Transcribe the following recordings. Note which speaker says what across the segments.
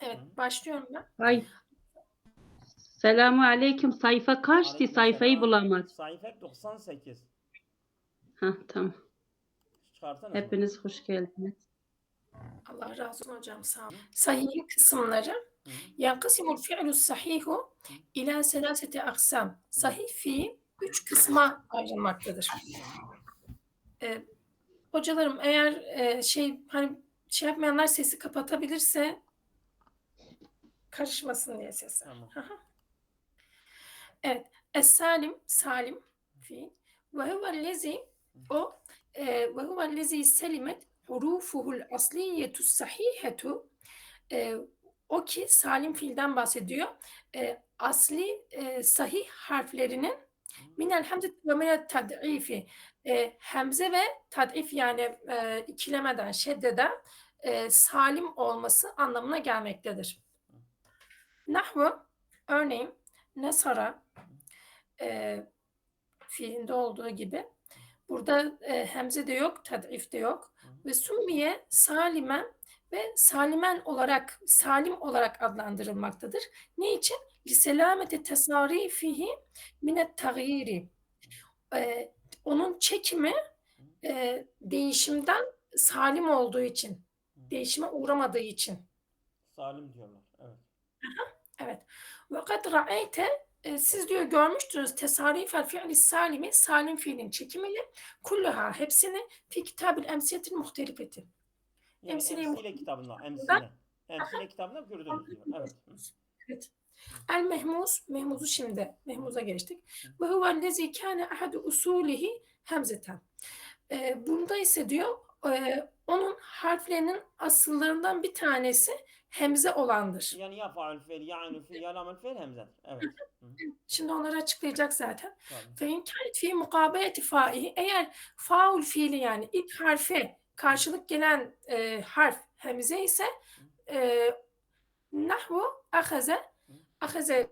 Speaker 1: Evet, başlıyorum ben.
Speaker 2: Ay, selamun aleyküm. Sayfa kaçtı? Sayfayı
Speaker 3: Aleykümselam.
Speaker 2: bulamadım.
Speaker 3: Sayfa 98.
Speaker 2: Hah, tamam.
Speaker 3: Çıkarttınız mı?
Speaker 2: Hepiniz hoş geldiniz.
Speaker 1: Allah razı olsun hocam, sağ olun.
Speaker 3: Hı?
Speaker 1: Sahih kısımları
Speaker 3: Hı?
Speaker 1: yankasimul fi'lu sahihu
Speaker 3: Hı?
Speaker 1: ila selasete aksam.
Speaker 3: Hı?
Speaker 1: Sahih fiil 3 kısma ayrılmaktadır.
Speaker 3: Tamam.
Speaker 1: Ee, Hocalarım eğer şey yapmayanlar sesi kapatabilirse karışmasın diye sesi.
Speaker 3: Tamam.
Speaker 1: Evet. Es-salim, salim fiil. Ve huvellezi o ve huvellezi selimet hurufuhul asliyetu sahihetu o ki salim fiilden bahsediyor. Asli sahih harflerinin minel hamze ve minel tad'ifi hemze ve tad'if yani ikilemeden, şeddeden salim olması anlamına gelmektedir. Nahvu örneğin nesara fiilinde olduğu gibi burada hemze de yok, tad'if de yok. Ve summiye salimen ve salimen olarak, salim olarak adlandırılmaktadır. Ne için? Liselamete tesarifihi minet tagiri. Onun çekimi değişimden salim olduğu için, değişime uğramadığı için.
Speaker 3: Salim diyorlar. Evet.
Speaker 1: Evet. Ve kad ra'eyte siz diyor görmüştünüz tesarifel fi'li salimi salim fiilin çekimini kulluha hepsini fi kitabil emsiyetil muhtelifeti.
Speaker 3: Yani
Speaker 1: Emsile
Speaker 3: emsile kitabında. Emsile. Emsile kitabında gördünüz diyor. Evet.
Speaker 1: Evet. El mehmuz, mehmuzu şimdi, mehmuza geçtik. Ve huvellezi kâne ahadu usulihi hemzeten. Bunda ise diyor, onun harflerinin asıllarından bir tanesi hemze olandır.
Speaker 3: Yani ya faul fiil, ya aynul fiil, ya lamel fiil hemze. Evet. Hı.
Speaker 1: Şimdi onları açıklayacak zaten.
Speaker 3: Tabii.
Speaker 1: Fe in kânet fî mukâbeleti fâihi eğer faul fiili yani ilk harfe karşılık gelen harf hemze ise nahvu ahaze
Speaker 3: Hı?
Speaker 1: ahaze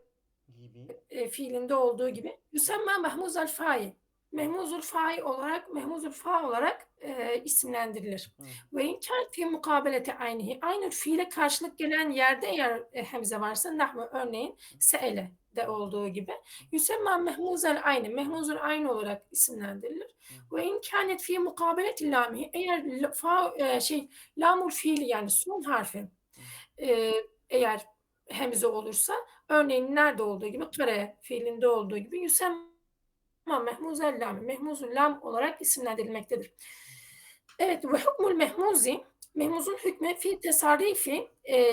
Speaker 3: Gibi.
Speaker 1: fiilinde olduğu gibi yusemma mehmuzul fa'i mehmuzul fa'i olarak mehmuzul fa olarak isimlendirilir.
Speaker 3: Hı.
Speaker 1: Ve in kânet fî mukâbeleti aynihi aynı fiile karşılık gelen yerde eğer hemze varsa nahvu örneğin se'ele de olduğu gibi yusemma mehmuzel ayni mehmuzul ayni olarak isimlendirilir. Ve in kânet fî mukâbeleti lâmihi eğer lamul fiili yani son harfi eğer hemze olursa örneğin nerede olduğu gibi kare fiilinde olduğu gibi yusemma mehmuzel lam mehmuzul lam olarak isimlendirilmektedir. Evet ve hukmul mehmuzi mehmuzun hükmü fi tesarifi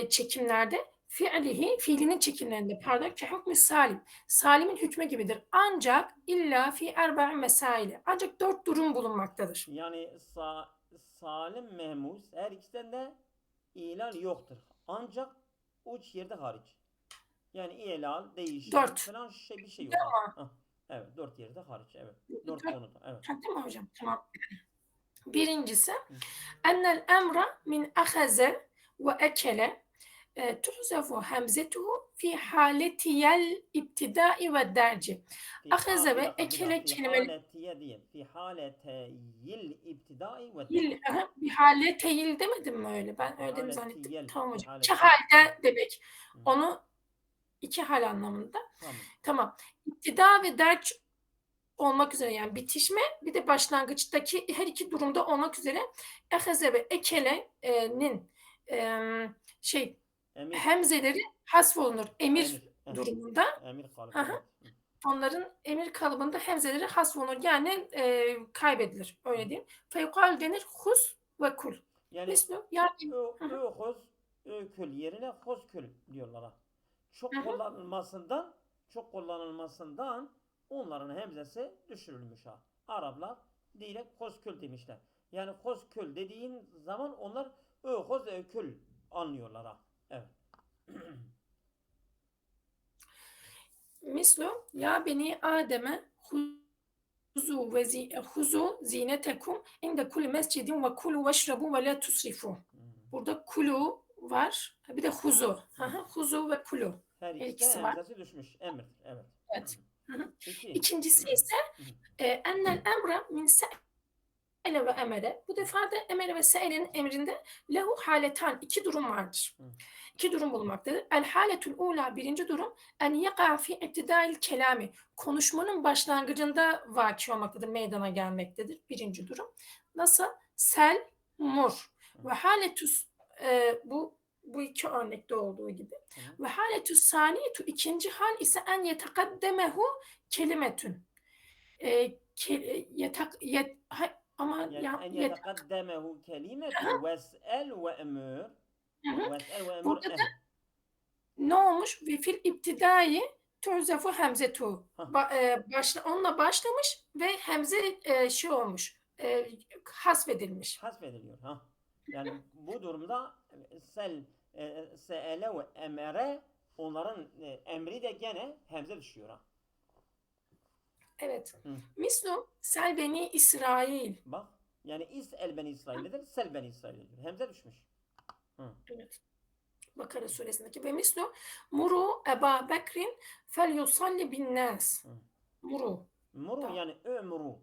Speaker 1: çekimlerde fiilihi fiilinin çekimlerinde pardon ki hükmü salim salimin hükmü gibidir. Ancak illa fi erba'i mesaili ancak 4 durum bulunmaktadır.
Speaker 3: Yani salim mehmuz her ikisinden de ilal yoktur. Ancak uç yerde hariç. Yani ilal, değişim
Speaker 1: 4.
Speaker 3: falan bir şey yok. Ha. Evet. 4 yerde hariç. Evet. 4 konuda. Evet.
Speaker 1: Tamam hocam? Tamam. Birincisi ennel emra min ahaze ve ekele tuhzefu hemzetuhu fi haletiyel ibtidai ve derci. Ahaze
Speaker 3: Bir
Speaker 1: ve
Speaker 3: dakika, bir dakika.
Speaker 1: ekele
Speaker 3: Fi
Speaker 1: kelimeleri
Speaker 3: haletiye değil. Fi haleteyil ibtidai ve
Speaker 1: bir
Speaker 3: derc.
Speaker 1: haleteyil demedim mi öyle? Ben
Speaker 3: Fi
Speaker 1: öyle dedim zannettim.
Speaker 3: haletiyel.
Speaker 1: Tamam
Speaker 3: Fi
Speaker 1: hocam. İki
Speaker 3: haletiyel.
Speaker 1: halde demek.
Speaker 3: Hı.
Speaker 1: Onu iki hal anlamında.
Speaker 3: Tamam.
Speaker 1: Tamam. İptida ve derç olmak üzere yani bitişme bir de başlangıçtaki her iki durumda olmak üzere ehaze ve ekele'nin şey
Speaker 3: Emir.
Speaker 1: hemzeleri hasfolunur.
Speaker 3: Emir.
Speaker 1: Emir durumunda.
Speaker 3: Emir kalıbı.
Speaker 1: Hı hı.
Speaker 3: Evet. Hı.
Speaker 1: Onların emir kalıbında hemzeleri hasfolunur. Yani kaybedilir. Öyle diyeyim. Feyukal denir hus ve kul.
Speaker 3: Yani
Speaker 1: Mislu yani
Speaker 3: öhoz ökül yerine hozkül diyorlar. Ha.
Speaker 1: hı hı.
Speaker 3: Çok kullanılmasından onların hemzesi düşürülmüş ha. Araplar direkt hozkül demişler. Yani hozkül dediğin zaman onlar öhoz ökül anlıyorlar ha. Evet.
Speaker 1: Mislu ya beni Adem'e huzu zinetekum inde kulli mescidin ve kulu veşrabu ve la tusrifu. Burada kulu var. Bir de huzu. Huzu ve kulu.
Speaker 3: Her
Speaker 1: Her
Speaker 3: ikisi de
Speaker 1: ikisi var.
Speaker 3: hemzesi düşmüş. Emir. Evet.
Speaker 1: Evet.
Speaker 3: İki.
Speaker 1: İkincisi ise ennel emra min se'ele ve emere. Bu defa da emere ve se'elenin emrinde lehu haletan, iki durum vardır. İki durum bulunmaktadır. El haletul ula, birinci durum, en yaka fi ibtidail kelami, konuşmanın başlangıcında vaki olmaktadır, meydana gelmektedir. Birinci durum. Nasıl? Sel, mur. Ve haletus, bu iki örnekte olduğu gibi. Ve haletus saniyetu, ikinci hal ise en yetekaddemehu kelimetün. Ama
Speaker 3: يعني أن يتقدمه كلمة واسأل وأمر واسأل وأمر
Speaker 1: burada da ne olmuş? Ve fil iptidai tu'zafu hemzetu. Onunla başlamış ve hemze olmuş. Hasfedilmiş.
Speaker 3: hasfediliyor. Ha. Yani bu durumda se'ele ve emere, onların emri de gene hemze düşüyor. Ha.
Speaker 1: Evet. Mislu sel beni İsrail.
Speaker 3: Bak. Yani is'el beni İsrail'dir, sel beni İsrail'dir. Hemze düşmüş.
Speaker 1: Evet. Bakara suresindeki ve mislu muru Eba Bekrin fel yusalli bin nas. Muru.
Speaker 3: Muru
Speaker 1: Tamam.
Speaker 3: yani ömru.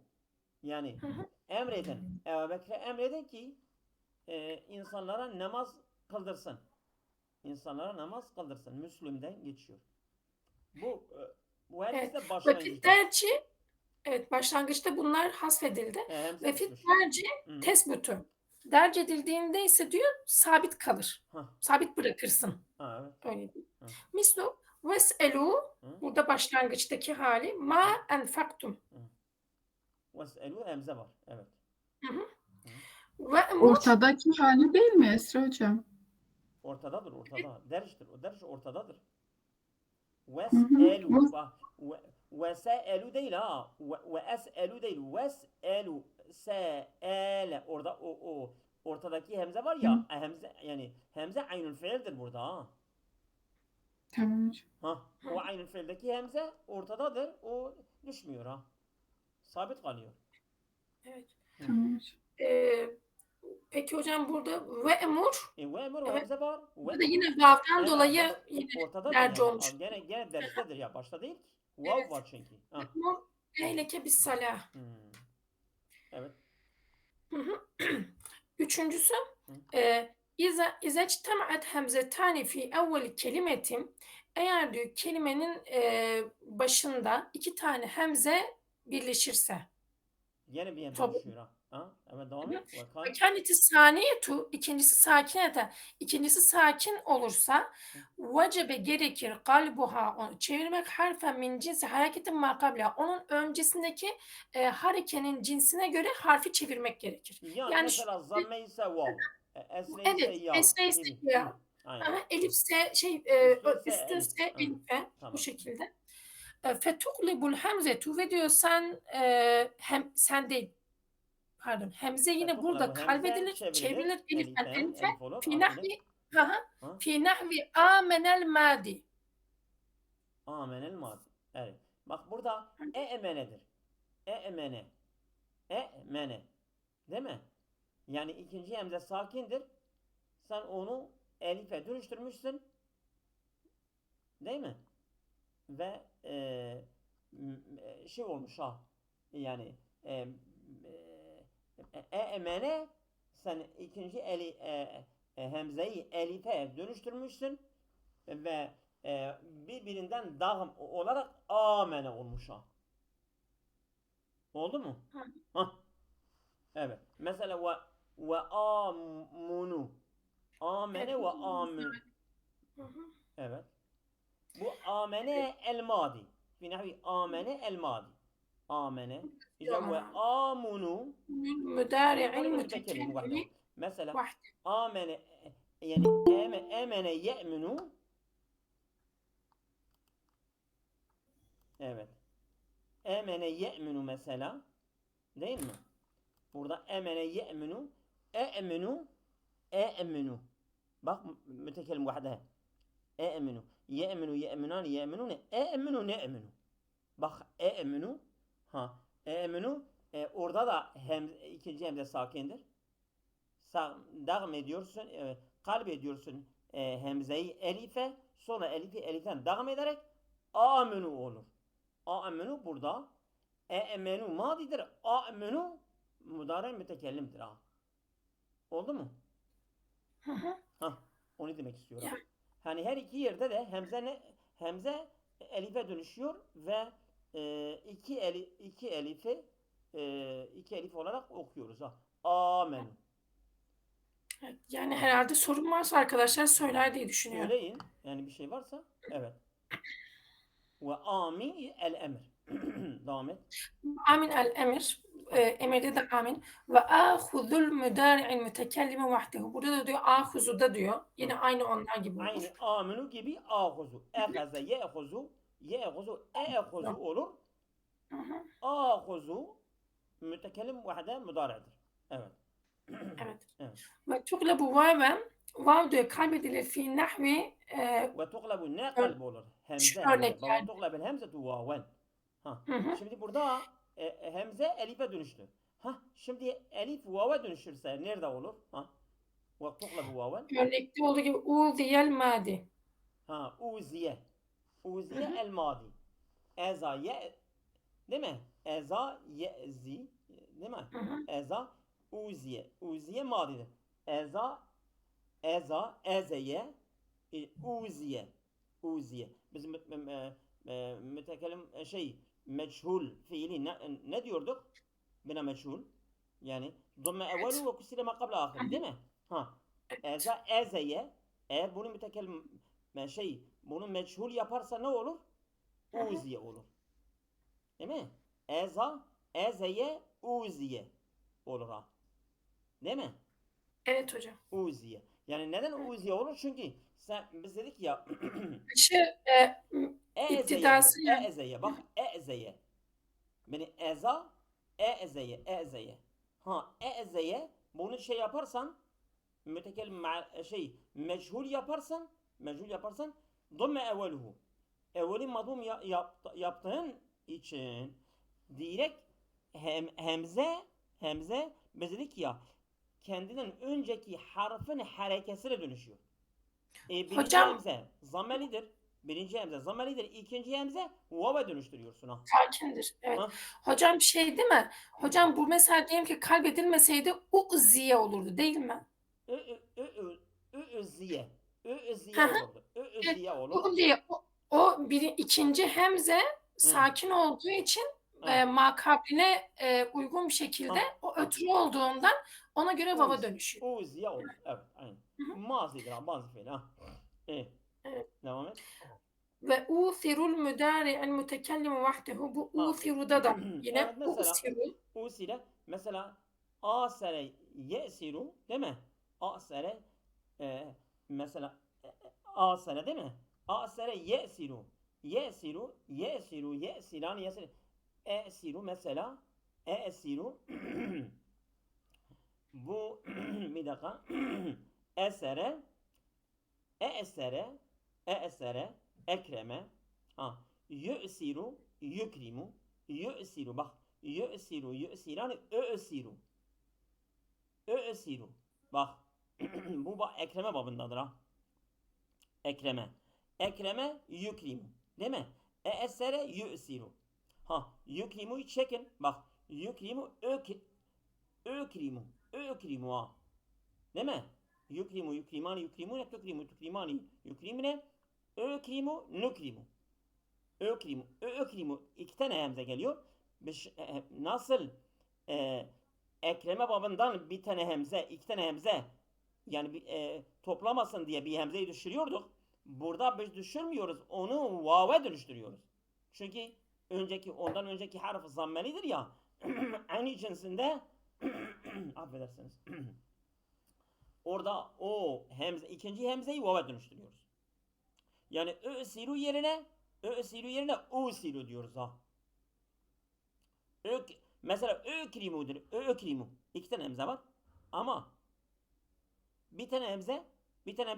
Speaker 3: Yani emredin. Ebu Bekir'e emredin ki insanlara namaz kıldırsın. İnsanlara namaz kıldırsın. Müslüm'den geçiyor. Bu hadis de
Speaker 1: Evet. Ve
Speaker 3: başlangıçta.
Speaker 1: fitterci, evet, başlangıçta bunlar hasfedildi.
Speaker 3: Hemze
Speaker 1: Ve
Speaker 3: düşmüş.
Speaker 1: fitterci tesbütü. Derc edildiğinde ise diyor sabit kalır.
Speaker 3: Hah.
Speaker 1: Sabit bırakırsın.
Speaker 3: Ha, evet.
Speaker 1: Öyle değil. Mislu ves'elu, burada başlangıçtaki hali ma enfaktum.
Speaker 3: Ves'elu hemze var. Evet.
Speaker 1: Ve emur,
Speaker 4: Ortadaki hali değil mi Esra hocam?
Speaker 3: Ortadadır, ortada. Derçtir. O derç ortadadır.
Speaker 4: hı.
Speaker 3: Ves'elu. Vese'elu değil ha. Ve es'elu değil. Ves'elu. Se'ele. Orada o ortadaki hemze var ya. Hemze yani hemze aynül fiildir burada ha.
Speaker 4: Tamam hocam.
Speaker 3: Ha. O aynül fiildeki hemze ortadadır. O düşmüyor ha. Sabit kalıyor.
Speaker 1: evet.
Speaker 4: Tamam hocam.
Speaker 1: Peki hocam burada ve emur,
Speaker 3: Ve emir
Speaker 1: evet.
Speaker 3: hemze var.
Speaker 1: burada yine vav'dan
Speaker 3: Evet,
Speaker 1: dolayı
Speaker 3: bak,
Speaker 1: yine
Speaker 3: ortadadır
Speaker 1: derci
Speaker 3: yani.
Speaker 1: olmuş.
Speaker 3: Gene derstedir ya. Başta değil ki. Vav
Speaker 1: Evet.
Speaker 3: var çünkü. Ha.
Speaker 1: Emur eyleke bis salah.
Speaker 3: Evet.
Speaker 1: Üçüncüsü İza ictemaat hemzetani fi evvel kelimetin, eğer diyor kelimenin başında iki tane hemze birleşirse.
Speaker 3: Yine bir hemze
Speaker 1: Tabii.
Speaker 3: düşüyor ha. Ha? Evet devam et.
Speaker 1: Ve kendisi saniyetu, ikincisi sakinete, ikincisi sakin olursa vecebe gerekir kalbuha, onu çevirmek harfen min cinsi hareketin makabla, onun öncesindeki harekenin cinsine göre harfi çevirmek gerekir.
Speaker 3: Yani mesela zamme ise vav. Esre ise
Speaker 1: Evet,
Speaker 3: ya.
Speaker 1: esre ise
Speaker 3: gibi.
Speaker 1: ya.
Speaker 3: Aynen.
Speaker 1: Elifse üstünse
Speaker 3: elif.
Speaker 1: elife,
Speaker 3: Tamam.
Speaker 1: bu şekilde. Fetuklibul hemzetu, ve diyor sen değil, pardon, hemze yine
Speaker 3: Fetuklabu,
Speaker 1: burada
Speaker 3: hemze
Speaker 1: kalbedilir,
Speaker 3: çevrilir.
Speaker 1: çevrilir eliften
Speaker 3: Eliften,
Speaker 1: elife.
Speaker 3: elif olur,
Speaker 1: Fi
Speaker 3: elif.
Speaker 1: nahvi
Speaker 3: Ha?
Speaker 1: fi nahvi amenel madi.
Speaker 3: Amenel madi. Evet. Bak burada emenedir. Emene. Emene. Değil mi? Yani ikinci hemze sakindir. Sen onu elife dönüştürmüşsün. Değil mi? Ve şey olmuş ha. Yani emene, sen ikinci hemzeyi elife dönüştürmüşsün ve birbirinden dağım olarak amene olmuş ha. Oldu mu? Ha. Evet. Mesela ve amunu. Amene ve amun. Evet. Bu amene el madi. Fi nahvi amene el madi. Amene. İşte ve amunu.
Speaker 1: Müdari'il mütekellimi.
Speaker 3: Mesela amene yani emene ye'minu. Evet. Emene ye'minu mesela. Değil mi? Burada emene ye'minu. E'minu. Bak mütekellim vahdeha. E'minu. Ye'minu ye'minani ye'minune. E'minu ne'minu. Bak e'minu. Ha. E'minu. Orada da ikinci hemze sakindir. Devam ediyorsun. Kalp ediyorsun hemzeyi elife. Sonra elifi eliften devam ederek aminu olur. Aminu burada. E'menu madidir. Aminu mudari mütekellimdir ha. Oldu mu?
Speaker 1: Hı hı.
Speaker 3: Hah, onu demek istiyorum.
Speaker 1: Ya.
Speaker 3: Hani her iki yerde de hemze elife dönüşüyor ve iki elif olarak okuyoruz ha. Amenu.
Speaker 1: Evet, yani herhalde sorun varsa arkadaşlar söyler diye düşünüyorum.
Speaker 3: Söyleyin. Yani bir şey varsa. Evet. Ve amin el emr. Devam et.
Speaker 1: Amin el emir. Emirde de amin. Ve ahuzul müdari'il mütekellimi vahdehu. Burada da diyor ahuzuda diyor. Yine aynı onlar gibi olur.
Speaker 3: Aynı aminu gibi ahuzu. Ehaze ye'huzu e'huzu olur.
Speaker 1: Hı hı.
Speaker 3: Ahuzu mütekellim vahde müdaredir. Evet.
Speaker 1: Evet.
Speaker 3: Evet.
Speaker 1: Ve tuğlebu vaven. Vav diyor kaybedilir fi nahvi
Speaker 3: Ve tuğlebu ne kalb olur?
Speaker 1: şu
Speaker 3: Hemze.
Speaker 1: örnekler.
Speaker 3: Ve tuğlebel hemzetu vaven. Ha.
Speaker 1: Hı hı.
Speaker 3: Şimdi burada hemze elife dönüştü. Ha. Şimdi elif vava dönüşürse nerede olur? Ha. Ve tuğlebu vaven.
Speaker 1: Örnekte olduğu gibi uziyel madi.
Speaker 3: Ha. Uziye.
Speaker 1: Hı
Speaker 3: Uziye
Speaker 1: hı.
Speaker 3: el madi. Eza ye. Değil mi? Eza ye'zi. Değil mi?
Speaker 1: Hı hı.
Speaker 3: Eza uziye. Uziye madidir. Ezeye uziye. Uziye. Biz mütekellim meçhul fiili ne diyorduk? Bina meçhul. Yani dumme evvelu
Speaker 1: Evet.
Speaker 3: ve kusile ma kabla ahiri değil mi? Ha. Ezeye eğer bunu mütekellim bunu meçhul yaparsa ne olur?
Speaker 1: Hı hı.
Speaker 3: Uziye olur. Değil mi? Ezeye uziye olur ha. Değil mi?
Speaker 1: Evet hocam.
Speaker 3: Uziye. Yani neden uziye olur? Çünkü biz dedik ya
Speaker 1: Başı
Speaker 3: ezeye.
Speaker 1: iptidası yani.
Speaker 3: Ezeye. Bak ezeye. Beni ezeye. Ha ezeye bunu yaparsan mütekellim meçhul yaparsan dumme evveluhu. Evveli madum yaptığın için direkt hemze biz dedik ya kendinden önceki harfin harekesiyle dönüşüyor. Birinci
Speaker 1: Hocam
Speaker 3: hemze zammelidir. Birinci hemze zammelidir. İkinci hemze vava dönüştürüyorsun ha.
Speaker 1: sakindir. Evet.
Speaker 3: Ha?
Speaker 1: Hocam şey değil mi? Hocam bu mesela diyelim ki kaybedilmeseydi uziye olurdu değil mi?
Speaker 3: Üziye.
Speaker 1: Hı
Speaker 3: Üziye
Speaker 1: hı.
Speaker 3: olurdu.
Speaker 1: Evet.
Speaker 3: Üziye olur.
Speaker 1: Uziye. O ikinci hemze
Speaker 3: Hı.
Speaker 1: sakin olduğu için
Speaker 3: Ha.
Speaker 1: makabline uygun bir şekilde
Speaker 3: Ha.
Speaker 1: o ötürü olduğundan ona göre vava dönüşüyor.
Speaker 3: Uziye olur. Evet. Aynen.
Speaker 1: Hı hı.
Speaker 3: Mazidir ha. Mazi fiil ha. Evet.
Speaker 1: Evet.
Speaker 3: Devam et.
Speaker 1: Ve uthirul müdari'el mütekellimu vahdehu. Bu
Speaker 3: Ha.
Speaker 1: uthiru'da da yine
Speaker 3: Evet mesela
Speaker 1: uthiru.
Speaker 3: usile mesela asere yesiru değil mi? Asere mesela asere değil mi? Asere yesiru. Yesiran yesir. Esiru mesela esiru bu bir dakika esere esere ekreme ha yu'siru yukrimu yu'siru bak yu'siran ö'siru bak bu ekreme babındadır ha ekreme yukrimu değil mi esere yu'siru ha yukrimu'yu çekin bak yukrimu ökrimu ha değil mi yukrimani yukrimune tukrimani yukrimine nukrimu ökrimu iki tane hemze geliyor. Nasıl ekreme babından bir tane hemze, iki tane hemze yani toplamasın diye bir hemzeyi düşürüyorduk. Burada biz düşürmüyoruz. Onu vave dönüştürüyoruz. Çünkü ondan önceki harf zammelidir ya. Aynı cinsinde affedersiniz. Orada o ikinci hemzeyi vave dönüştürüyoruz. Yani ö'siru yerine usiru diyoruz ha. Mesela ökrimu'dur. Ökrimu. İki tane hemze var. Ama bir tane hemze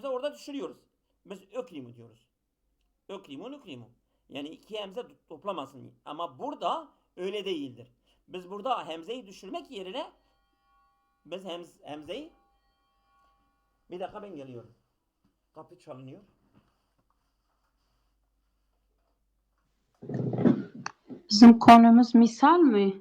Speaker 3: orada düşürüyoruz. Biz ökrimu diyoruz. Ökrimu. Yani iki hemze toplamasın. Ama burada öyle değildir. Biz burada hemzeyi düşürmek yerine biz hemzeyi bir dakika ben geliyorum. Kapı çalınıyor.
Speaker 2: Bizim konumuz misal mı?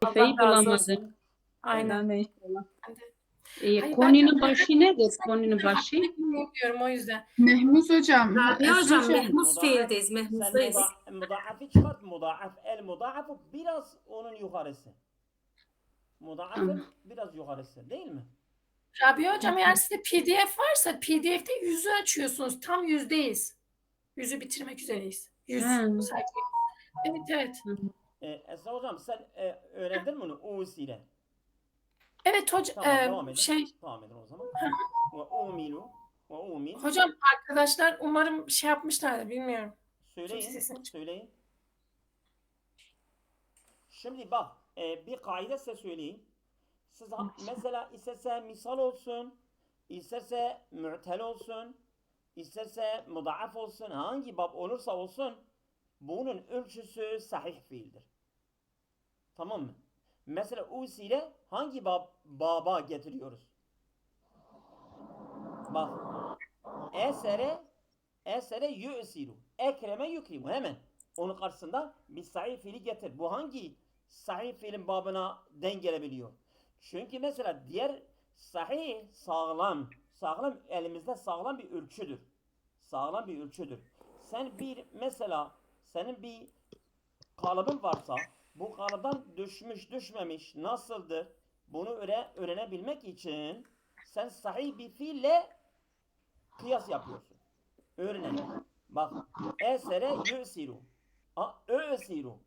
Speaker 2: Sayfayı
Speaker 1: Allah razı
Speaker 2: bulamadım.
Speaker 1: olsun. Aynen.
Speaker 2: Selam inşallah.
Speaker 1: Ben de. Hayır, ben
Speaker 2: Konunun başı nedir? Konunun başı?
Speaker 1: bilmiyorum o yüzden.
Speaker 4: Mehmuz hocam,
Speaker 1: Rabia
Speaker 4: Esra
Speaker 1: hocam
Speaker 4: hocam.
Speaker 1: mehmuz
Speaker 3: Mudaaf-
Speaker 1: fiildeyiz.
Speaker 3: Sen
Speaker 1: Mehmuzdayız.
Speaker 3: mudaafi çıkart. Mudaaf. El mudaafu biraz onun yukarısı. Mudaafın
Speaker 2: Tamam.
Speaker 3: biraz yukarısı değil mi?
Speaker 1: Rabia hocam eğer sizde PDF varsa PDF'te yüzü açıyorsunuz. Tam yüzdeyiz. Yüzü bitirmek üzereyiz. Yüz
Speaker 2: Ha.
Speaker 1: sayfa. Evet evet.
Speaker 3: Esra hocam sen öğrendin mi bunu U'siyle?
Speaker 1: Evet hocam
Speaker 3: Tamam devam edin.
Speaker 1: şey
Speaker 3: Devam edin o zaman. Ve umilu ve umil.
Speaker 1: hocam arkadaşlar umarım şey yapmışlardır bilmiyorum.
Speaker 3: Söyleyin.
Speaker 1: Sesini-
Speaker 3: Söyleyin. Şimdi bak bir kaide size söyleyeyim. Siz mesela isterse misal olsun, isterse mu'tel olsun, isterse mudaaf olsun, hangi bab olursa olsun bunun ölçüsü sahih fiildir. Tamam mı? Mesela ile hangi baba getiriyoruz? Bak. Esere yu'siru. Ekreme yukrimu. Hemen. Onun karşısında bir sahih fiili getir. Bu hangi sahih fiilin babına denk gelebiliyor? Çünkü mesela diğer sahih sağlam elimizde sağlam bir ölçüdür. Sağlam bir ölçüdür. Sen bir mesela senin bir kalıbın varsa bu kalıptan düşmüş düşmemiş nasıldır? Bunu öğrenebilmek için sen sahih bir fiille kıyas yapıyorsun. Öğrenelim. Bak. Esere yu'siru. Ö'siru.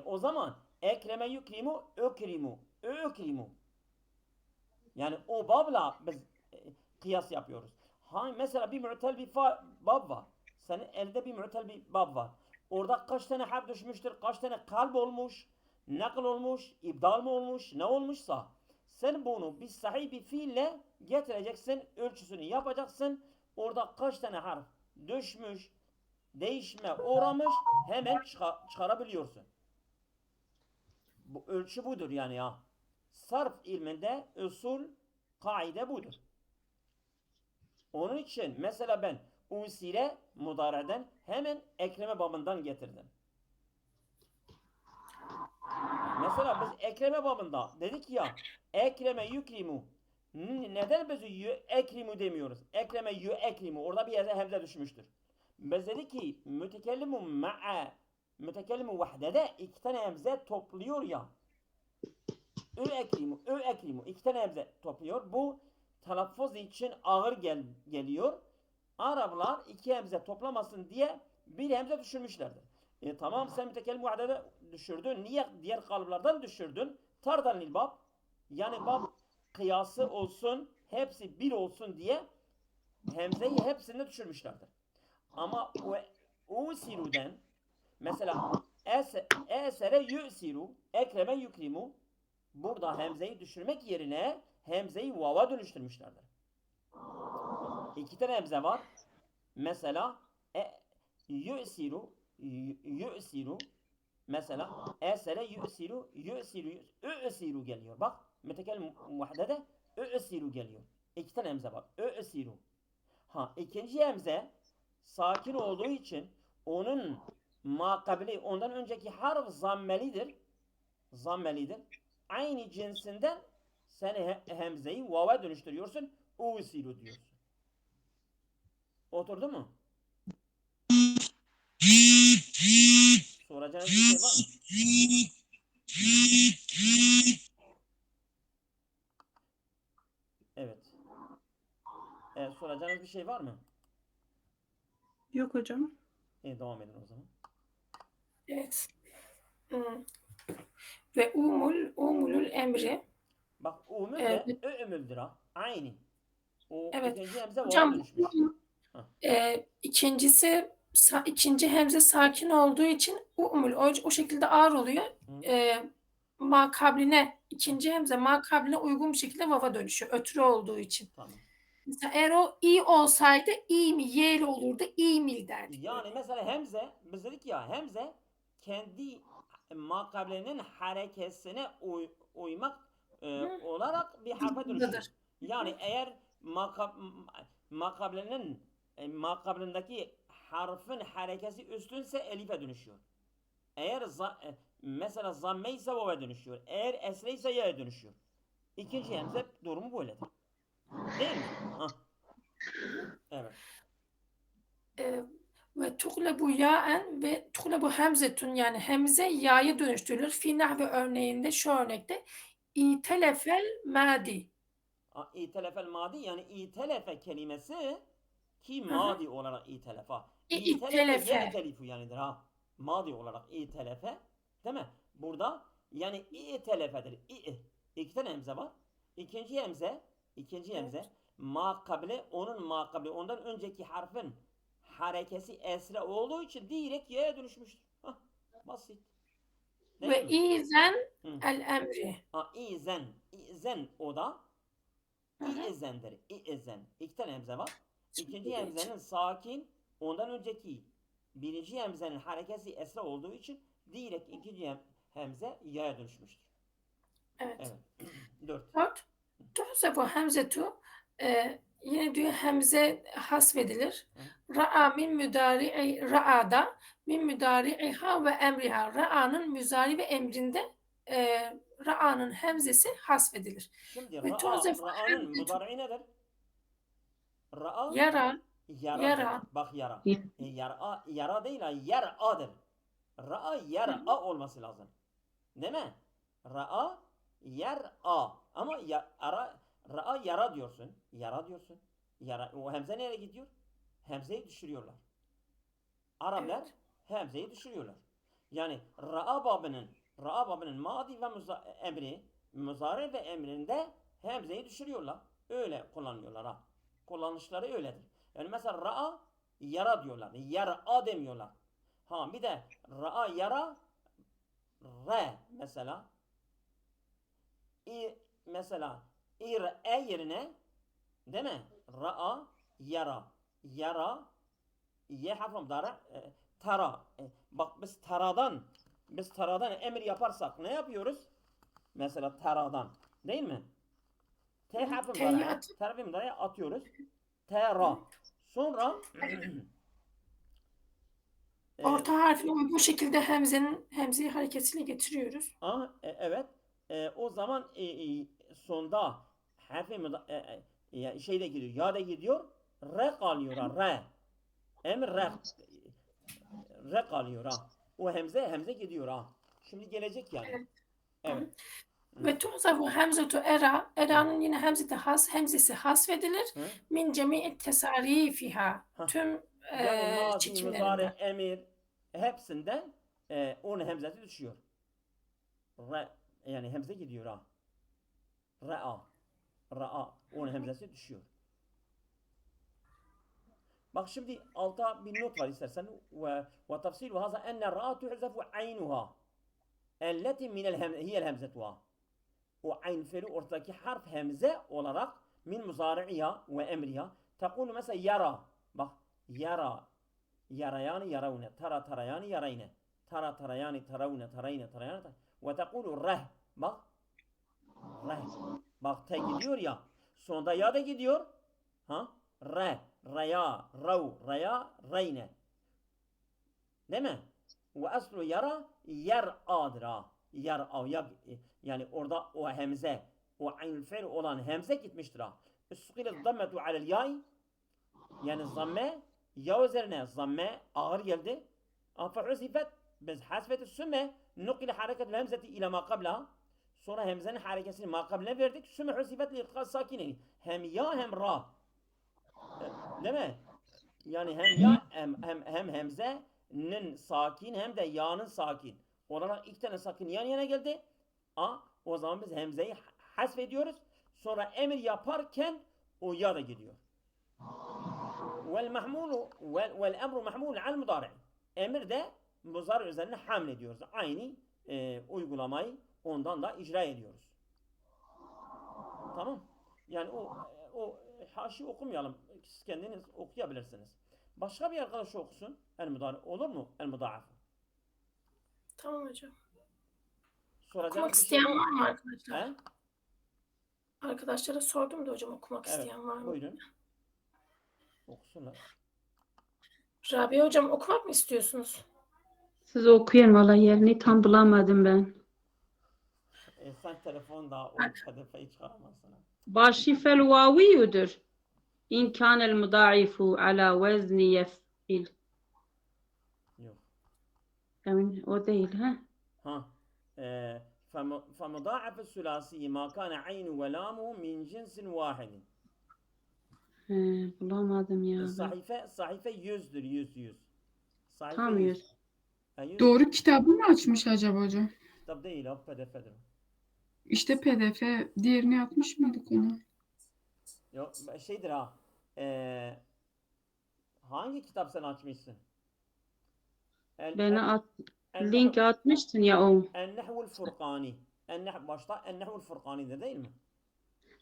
Speaker 3: O zaman ekreme yukrimu ökrimu. Ökrimu. Yani o babla biz kıyas yapıyoruz. Mesela bir mu'tel bir bab var. Senin elde bir mu'tel bir bab var. Orada kaç tane harf düşmüştür? Kaç tane kalp olmuş? Nakl olmuş? İbdal mı olmuş? Ne olmuşsa sen bunu bir sahih bir fiille getireceksin. Ölçüsünü yapacaksın. Orada kaç tane harf düşmüş, değişme uğramış hemen çıkarabiliyorsun. Bu ölçü budur yani ya. Sarf ilminde usul kaide budur. Onun için mesela ben usile mudareden hemen ekreme babından getirdim. Mesela biz ekreme babında dedik ya ekreme yukrimu. Neden biz ekrimu demiyoruz? Ekreme ekrimu. Orada bir yere hemze düşmüştür. Biz dedik ki mütekellimu ma'a mütekellimu vahdede iki tane hemze topluyor ya. Ekrimu. İki tane hemze topluyor. Bu telaffuz için ağır geliyor. Araplar iki hemze toplamasın diye bir hemze düşürmüşlerdir. Tamam sen mütekellim vahdede düşürdün. Niye diğer kalıplardan düşürdün? Tardan lil bab. Yani bab kıyası olsun, hepsi bir olsun diye hemzeyi hepsinde düşürmüşlerdir. Ama usiru'den mesela esere yu'siru, ekreme yukrimu burada hemzeyi düşürmek yerine hemzeyi vava dönüştürmüşlerdir. İki tane hemze var. Mesela yu'siru mesela esere yu'siru geliyor. Bak mütekellim vahdede ü'siru geliyor. İki tane hemze var. Ü'siru. İkinci hemze sakin olduğu için onun makabili ondan önceki harf zammelidir. Aynı cinsinden sen hemzeyi vava dönüştürüyorsun. U'siru diyorsun. Oturdu mu? Soracağınız bir şey var mı? Evet. Soracağınız bir şey var mı?
Speaker 5: Yok hocam.
Speaker 3: Devam edin o zaman.
Speaker 1: Evet. Ve umulul emri.
Speaker 3: Bak umul de ömüldür ha. Aynı. O
Speaker 1: Evet.
Speaker 3: ikinci hemze vava
Speaker 1: Hocam
Speaker 3: dönüşmüş.
Speaker 1: ikinci hemze sakin olduğu için o şekilde ağır oluyor. İkinci hemze makabline uygun bir şekilde vava dönüşüyor. Ötürü olduğu için.
Speaker 3: Tamam.
Speaker 1: Mesela eğer o i olsaydı i mi y'li olurdu i mil derdik.
Speaker 3: Yani mesela hemze biz dedik ya hemze kendi makablenin harekesine uymak olarak bir harfe dönüşür. Yani eğer makablindeki harfin harekesi üstünse elife dönüşüyor. Eğer Mesela zamme ise vave dönüşüyor. Eğer esre ise ya'ya dönüşüyor. İkinci hemze durumu böyledir. Değil mi? Hah. Evet.
Speaker 1: Ve tuğlebu yaen ve tuğlebu hemzetun, yani hemze ya'ya dönüştürülür. Fi nahve örneğinde, şu örnekte itelefel madi.
Speaker 3: İtelefel madi, yani itelefe kelimesi ki
Speaker 1: Hı hı.
Speaker 3: madi olarak itelefa.
Speaker 1: İtelefe.
Speaker 3: Ye'telifu yanidir ha. Madi olarak itelefe. Değil mi? Burada yani itelefedir. İki tane hemze var. İkinci hemze makabli, onun makabli, ondan önceki harfin harekesi esre olduğu için direkt y'ye dönüşmüştür. Hah, basit. Değil
Speaker 1: Ve
Speaker 3: mi?
Speaker 1: izen
Speaker 3: Hı.
Speaker 1: el emri.
Speaker 3: İzen o da
Speaker 1: Hı hı.
Speaker 3: İ'ezendir. İ'ezen. İki tane hemze var. İkinci
Speaker 1: Çünkü
Speaker 3: hemzenin sakin, ondan önceki birinci hemzenin harekesi esra olduğu için direkt ikinci hemze ya'ya dönüşmüştür.
Speaker 1: evet.
Speaker 3: Evet. 4.
Speaker 1: 4. Tuhsebu hemzetu, yine diyor hemze hasfedilir. Ra'a min müdari'i, ra'ada min müdari'iha ve emriha. Ra'anın müzari ve emrinde ra'anın hemzesi hasfedilir.
Speaker 3: Şimdi
Speaker 1: Ve tuhsefu
Speaker 3: ra'anın
Speaker 1: hemzetu
Speaker 3: mudari'i nedir? Ra'a
Speaker 1: yara,
Speaker 3: yaradır.
Speaker 1: yara.
Speaker 3: Bak yara. Yara değil ha, yara'dır. Ra'a yar'a olması lazım. Değil mi? Ra'a yar'a. Ama ra'a yara diyorsun. Yara diyorsun. Yara. O hemze nereye gidiyor? Hemzeyi düşürüyorlar. Araplar
Speaker 1: Evet.
Speaker 3: hemzeyi düşürüyorlar. Yani Ra'a babının madi ve emri, muzari ve emrinde hemzeyi düşürüyorlar. Öyle kullanıyorlar ha. Kullanışları öyledir. Yani mesela Ra'a yara diyorlar. Yar'a demiyorlar. Ha bir de Ra'a yara mesela mesela ir'e yerine, değil mi? Ra'a yara ye harfi mudara tara. Bak biz taradan emir yaparsak ne yapıyoruz? Mesela taradan, değil mi? T harfi
Speaker 1: T'yi
Speaker 3: mudara'ya,
Speaker 1: atıp
Speaker 3: terfi mudara'ya atıyoruz. Tera. Sonra
Speaker 1: orta harfini bu şekilde hemzeyi hareketiyle getiriyoruz.
Speaker 3: evet. O zaman sonda harfi şey de gidiyor. Ya da gidiyor. Re kalıyor ha. Re. Emir re kalıyor ha. O hemze gidiyor ha. Şimdi gelecek yani.
Speaker 1: Evet.
Speaker 3: Evet.
Speaker 1: Ve tuhzafu hemzetu era. Era'nın yine hemzesi hasfedilir.
Speaker 3: Hı?
Speaker 1: Min cemi'i tesarifiha.
Speaker 3: Hah.
Speaker 1: Tüm
Speaker 3: Yani mazi, muzari,
Speaker 1: çekimlerinden.
Speaker 3: emir hepsinden onun hemzesi düşüyor. Re, yani hemze gidiyor ha. Ra'a. Onun hemzesi düşüyor. Bak şimdi alta bir not var istersen. Ve tafsilu haza enne ra'a tuhzafu aynuha. Elleti hiyel hemzetuha. O ayn fiili ortadaki harf hemze olarak min muzari'iha ve emriha. Tekunu mesela yara. Bak yara. Yarayani yaravne. Tara tarayani yarayne. Tara tarayani taravne tarayne tarayane. Ve tekulu reh. Bak reh. Bak te gidiyor ya. Sonunda ya da gidiyor. Ha? Re. Raya. Rav. Raya. Reyne. Değil mi? Ve aslu yara yer'adır ha. Yer'a. Yani orada o hemze, o aynül fiil olan hemze gitmiştir ha. Üskile zammetu alel yay. Yani zamme ya üzerine zamme ağır geldi. Fehusifet biz hasfeti sümme nukile hareketul hemzeti ile ma kabla. Sonra hemzenin harekesini ma kabline verdik. Sümme husifet li iltika sakineni. Hem ya hem ra. Değil mi? Yani hem ya hem hemzenin sakin hem de ya'nın sakin olarak iki tane sakin yan yana geldi. O zaman biz hemzeyi hasfediyoruz. Sonra emir yaparken o ya da gidiyor. Vel emru mahmul al mudari. Emir de muzari üzerine hamle ediyoruz. Aynı uygulamayı ondan da icra ediyoruz. Tamam. Yani o haşi okumayalım. Siz kendiniz okuyabilirsiniz. Başka bir arkadaş okusun. El mudari olur mu? El mudaafı.
Speaker 1: Tamam hocam.
Speaker 3: Soracağınız
Speaker 1: Okumak
Speaker 3: bir şey
Speaker 1: isteyen
Speaker 3: var
Speaker 1: var
Speaker 3: mı?
Speaker 1: mı arkadaşlar?
Speaker 3: He?
Speaker 1: Arkadaşlara sordum da hocam, okumak
Speaker 3: Evet.
Speaker 1: isteyen var mı?
Speaker 3: Buyurun. Okusunlar.
Speaker 1: Rabia hocam, okumak mı istiyorsunuz?
Speaker 2: Siz okuyun valla yerini tam bulamadım ben.
Speaker 3: Sen telefonda o hedefeyi çıkaramazsın.
Speaker 2: Başı fel vaviyudur. İn kânel mudâifu ala vezni yef'il.
Speaker 3: Yok.
Speaker 2: Emin o değil ha?
Speaker 3: ها فمضاعف الثلاثي ما كان عين ولامه من جنس واحد.
Speaker 2: Bulamadım ya ben.
Speaker 3: Sahife 100'dür, 100. Sahife
Speaker 2: Tam
Speaker 3: 100.
Speaker 2: 100.
Speaker 3: 100
Speaker 4: Doğru kitabı mı açmış acaba hocam?
Speaker 3: kitap değil, o PDF'dir.
Speaker 4: İşte PDF. Diğerini yapmış mıydık onu?
Speaker 3: Yok, şeydir ha. Hangi kitap sen açmışsın?
Speaker 2: Bana link atmıştın ya o.
Speaker 3: El-Nehvul Furkani. Başta El-Nehvul Furkani'dir değil mi?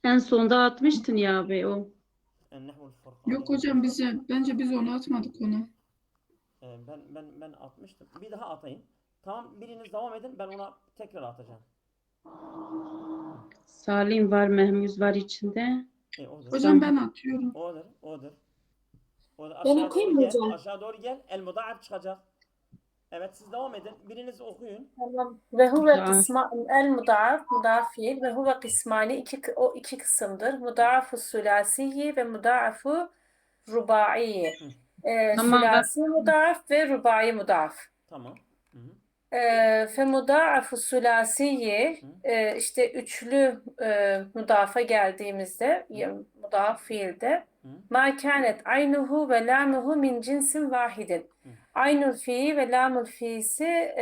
Speaker 2: En sonda atmıştın ya be o.
Speaker 3: El-Nehvul Furkani.
Speaker 4: Yok hocam bence biz onu atmadık ona.
Speaker 3: Ben atmıştım. Bir daha atayım. Tamam, biriniz devam edin. Ben ona tekrar atacağım.
Speaker 2: Salim var, Mehmuz var içinde.
Speaker 3: Odur.
Speaker 4: Hocam ben atıyorum.
Speaker 3: Odur.
Speaker 1: Ben
Speaker 3: Aşağı
Speaker 1: okuyayım
Speaker 3: doğru
Speaker 1: mı
Speaker 3: gel.
Speaker 1: hocam?
Speaker 3: Aşağı doğru gel. El-Mudaaf çıkacak. Evet, siz devam edin. Biriniz okuyun.
Speaker 1: Tamam. Ve huve
Speaker 2: Mudaaf.
Speaker 1: kısma el mudaaf mudaaf fiil ve huve kısmani o iki kısımdır. Mudaafu sülasiyi ve mudaafu rubai.
Speaker 2: Tamam bak.
Speaker 1: Sülasi mudaaf ve rubai mudaaf.
Speaker 3: Tamam. Hı -hı.
Speaker 1: Fe mudaafu sülasiyi işte üçlü mudafa geldiğimizde mudaaf fiilde ma kânet aynuhu ve lamuhu min cinsin vahidin. Aynul fi'i ve lamul fi'si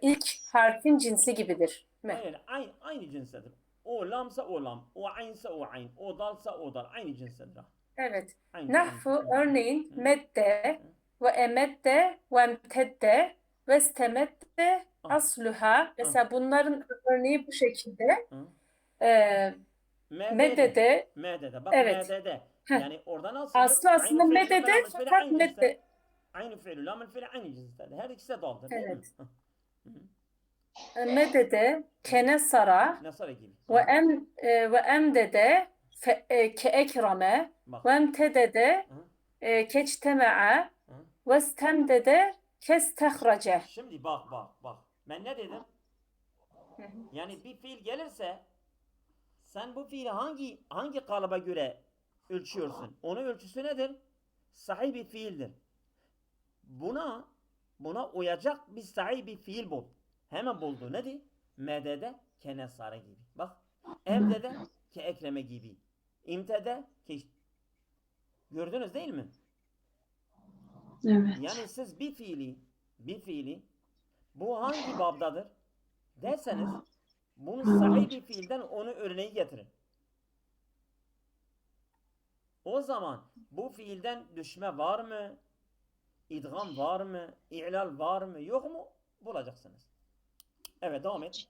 Speaker 1: ilk harfin cinsi gibidir.
Speaker 3: Hayır, aynı cinsedir. O lamsa o lam, o aynsa o ayn, o dalsa o dal. Aynı cinsedir.
Speaker 1: Evet.
Speaker 3: Aynı.
Speaker 1: Nahfu örneğin medde ve emedde ve emtedde ve istemedde asluha. Mesela bunların örneği bu şekilde. Meddede.
Speaker 3: Meddede. Bak
Speaker 1: Evet.
Speaker 3: meddede.
Speaker 1: Heh.
Speaker 3: Yani orada nasıl?
Speaker 1: Aslı aslında meddede fakat medde.
Speaker 3: Aynı fiil, lamül fiil aynı cinstedir. Her ikisi de daldır.
Speaker 1: Evet.
Speaker 3: Değil mi?
Speaker 1: Meddede kenesara
Speaker 3: Nasara gibi.
Speaker 1: ve emdede ke ekrame
Speaker 3: Bak.
Speaker 1: ve emtedede keçteme'a ve istemdede kestehrace.
Speaker 3: Şimdi bak. Ben ne dedim? Yani bir fiil gelirse sen bu fiili hangi kalıba göre ölçüyorsun? Onun ölçüsü nedir? Sahih bir fiildir. Buna uyacak bir sahih bir fiil bul. Hemen buldu. Nedir? Medede kenesara gibi. Bak. Emdede ke ekreme gibi. İmtede ke... Gördünüz değil mi?
Speaker 2: Evet.
Speaker 3: Yani siz bir fiili bu hangi babdadır derseniz bunu sahih bir fiilden onu örneği getirin. O zaman bu fiilden düşme var mı? İdgam var mı? İ'lal var mı? Yok mu? Bulacaksınız. Evet, devam et.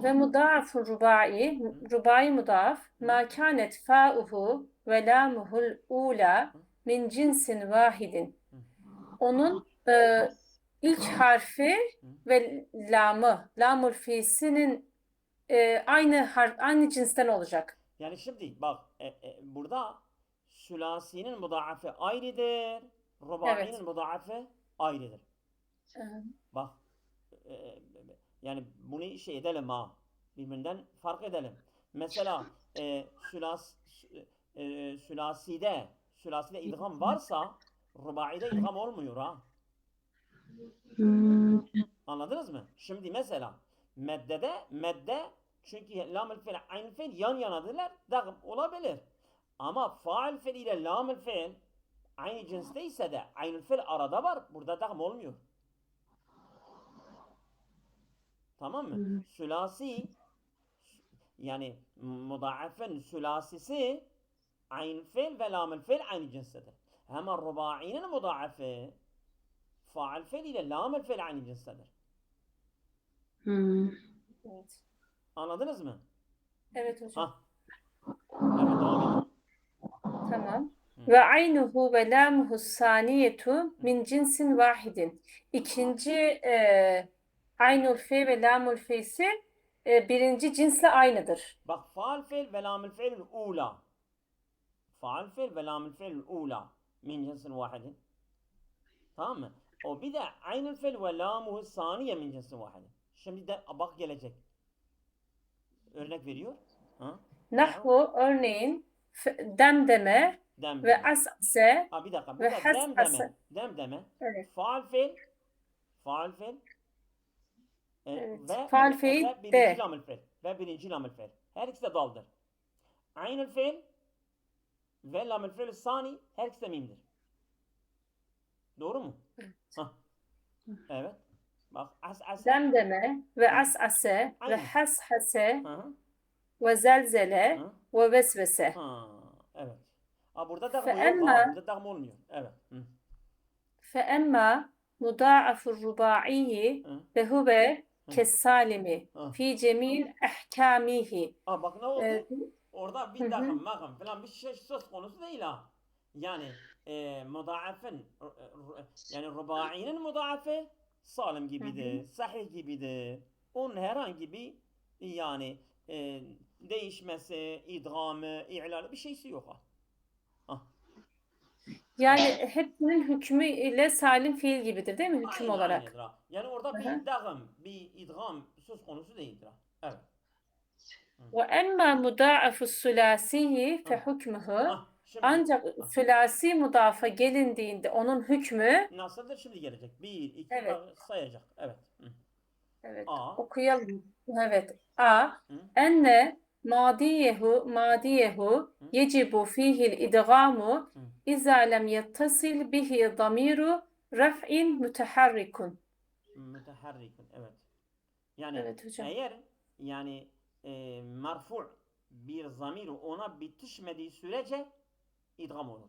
Speaker 1: Ve mudaafu rubai mudaaf ma kânet fa'uhu ve lamuhul ula min cinsin vahidin. Onun ilk harfi ve lamul fi'sinin aynı cinsten olacak.
Speaker 3: Yani şimdi bak burada sülasinin mudaafe ayrıdır. Rubai'nin mudaafe ayrıdır. Bak yani bunu şey edelim ha. Birbirinden fark edelim. Mesela sülaside idgam varsa rubaide idgam olmuyor ha. Anladınız mı? Şimdi mesela medde çünkü lamül fiil aynı fiil yan yanadırlar. Dağım olabilir. Ama faal fiil ile lamül fiil aynı cinsteyse de aynı fiil arada var. Burada dağım olmuyor. Tamam mı? Sülasi yani mudaafen sülasisi aynı fiil ve lamül fiil aynı cinstedir. Ama rubainin mudaafe faal fiil ile lamül fiil aynı cinstedir.
Speaker 1: Evet.
Speaker 3: Anladınız mı?
Speaker 1: Evet hocam.
Speaker 3: Evet, devam edin.
Speaker 1: Tamam. Ve aynuhu ve lamuhu saniyetu min cinsin vahidin. İkinci aynul fi ve lamul fi'si birinci cinsle aynıdır.
Speaker 3: Bak faal fiil ve lamül fiil'ül ula. Faal fiil ve lamül fiil'ül ula min cinsin vahidin. Tamam mı? O bir de aynı fiil ve lamuhu saniye min cinsi vahide. Şimdi de bak gelecek. Örnek veriyor. Ha?
Speaker 1: Nahvu örneğin demdeme ve
Speaker 3: Demdeme.
Speaker 1: as'ase
Speaker 3: Ha bir dakika.
Speaker 1: ve
Speaker 3: Burada demdeme.
Speaker 1: hashase.
Speaker 3: Demdeme.
Speaker 1: Evet.
Speaker 3: Faal fiil. Faal fiil.
Speaker 1: Evet.
Speaker 3: Ve
Speaker 1: Faal fiil
Speaker 3: birinci
Speaker 1: de.
Speaker 3: lamül fiil. Ve birinci lamül fiil. Her ikisi de daldır. Aynı fiil ve lamül fiil sani her ikisi de mimdir. Doğru mu? Hah. Evet. Bak as'ase.
Speaker 1: Demdeme ve as'ase ve
Speaker 3: Aynen.
Speaker 1: hashase
Speaker 3: Hı hı.
Speaker 1: ve zelzele
Speaker 3: Hı.
Speaker 1: ve vesvese.
Speaker 3: Ha, evet. Ha burada da
Speaker 1: Fe
Speaker 3: yok.
Speaker 1: emma-
Speaker 3: Ha, burada da olmuyor. Evet. Hı.
Speaker 1: فأما مضاعف الرباعي
Speaker 3: Hı.
Speaker 1: فهو
Speaker 3: Hı.
Speaker 1: كالسالم
Speaker 3: Hı.
Speaker 1: في جميع أحكامه.
Speaker 3: Ha bak ne oldu?
Speaker 1: Ee,
Speaker 3: Orada
Speaker 1: Hı
Speaker 3: bir
Speaker 1: hı.
Speaker 3: takım makam falan bir şey söz konusu değil ha. Yani mudaafın yani rubainin mudaafe salim gibidir, sahih gibidir. Onun herhangi bir yani değişmesi, idgamı, i'lali bir şeysi yok ha. Ha.
Speaker 1: Yani hepsinin hükmü ile salim fiil gibidir değil mi hüküm
Speaker 3: Aynen,
Speaker 1: olarak?
Speaker 3: aynıdır ha. Yani orada
Speaker 1: Hı
Speaker 3: bir
Speaker 1: hı.
Speaker 3: dağım, bir idgam söz konusu değildir ha. Evet.
Speaker 1: وأما مضاعف الثلاثي
Speaker 3: Hı.
Speaker 1: فحكمه
Speaker 3: Ha, şimdi
Speaker 1: ancak sülasi mudafa gelindiğinde onun hükmü
Speaker 3: nasıldır? Şimdi gelecek. Bir, iki
Speaker 1: Evet.
Speaker 3: sayacak. Evet. Hı.
Speaker 1: evet
Speaker 3: A.
Speaker 1: okuyalım. Evet. A.
Speaker 3: Hı.
Speaker 1: Enne madiyehu yecibu fihil idgamu
Speaker 3: Hı.
Speaker 1: iza lem yettasil bihi damiru raf'in müteharrikun.
Speaker 3: Müteharrikun. Evet. Yani
Speaker 1: Evet hocam.
Speaker 3: eğer yani marfu bir zamir ona bitişmediği sürece idgam olur.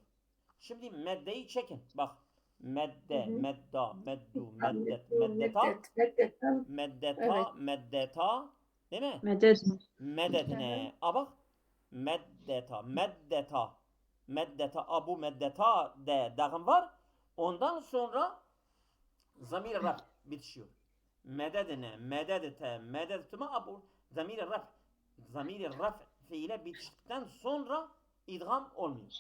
Speaker 3: Şimdi meddeyi çekin. Bak. Medde,
Speaker 1: Hı hı.
Speaker 3: medda, meddu, meddet, meddeta,
Speaker 1: Meddetten.
Speaker 3: meddeta,
Speaker 1: Evet.
Speaker 3: meddeta. Değil mi?
Speaker 2: Medet.
Speaker 3: Mededine. A bak. Meddeta, meddeta, meddeta, abu meddeta de dağım var. Ondan sonra zamir raf bitişiyor. Mededine, mededete, mededetüme abu zamir raf. Zamir raf fiile bitiştikten sonra idgam olmuyor.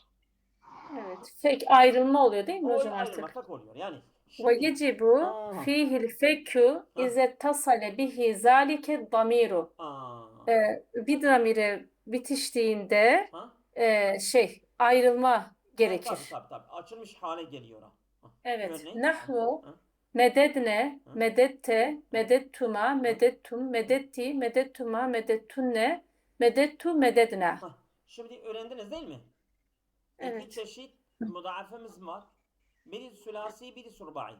Speaker 1: Evet. Fek ayrılma oluyor değil mi
Speaker 3: O
Speaker 1: hocam
Speaker 3: ayrılma
Speaker 1: artık?
Speaker 3: fek oluyor. Yani
Speaker 1: Ve
Speaker 3: şimdi
Speaker 1: yecibu
Speaker 3: Aha.
Speaker 1: fihil fekü
Speaker 3: Ha.
Speaker 1: ize tasale bihi zalike damiru.
Speaker 3: Aa.
Speaker 1: Bir damire bitiştiğinde
Speaker 3: Ha?
Speaker 1: ayrılma gerekir.
Speaker 3: Tabii. Açılmış hale geliyor. Ha.
Speaker 1: Evet.
Speaker 3: Örneğin.
Speaker 1: Nahvu
Speaker 3: Ha.
Speaker 1: mededne,
Speaker 3: Ha.
Speaker 1: medette, medettuma, medettum, medetti, medettuma, medettunne, medettu, mededna.
Speaker 3: Ha. Şimdi öğrendiniz değil mi? İki
Speaker 1: Evet.
Speaker 3: çeşit mudaafemiz var. Biri sülasi, biri rubai.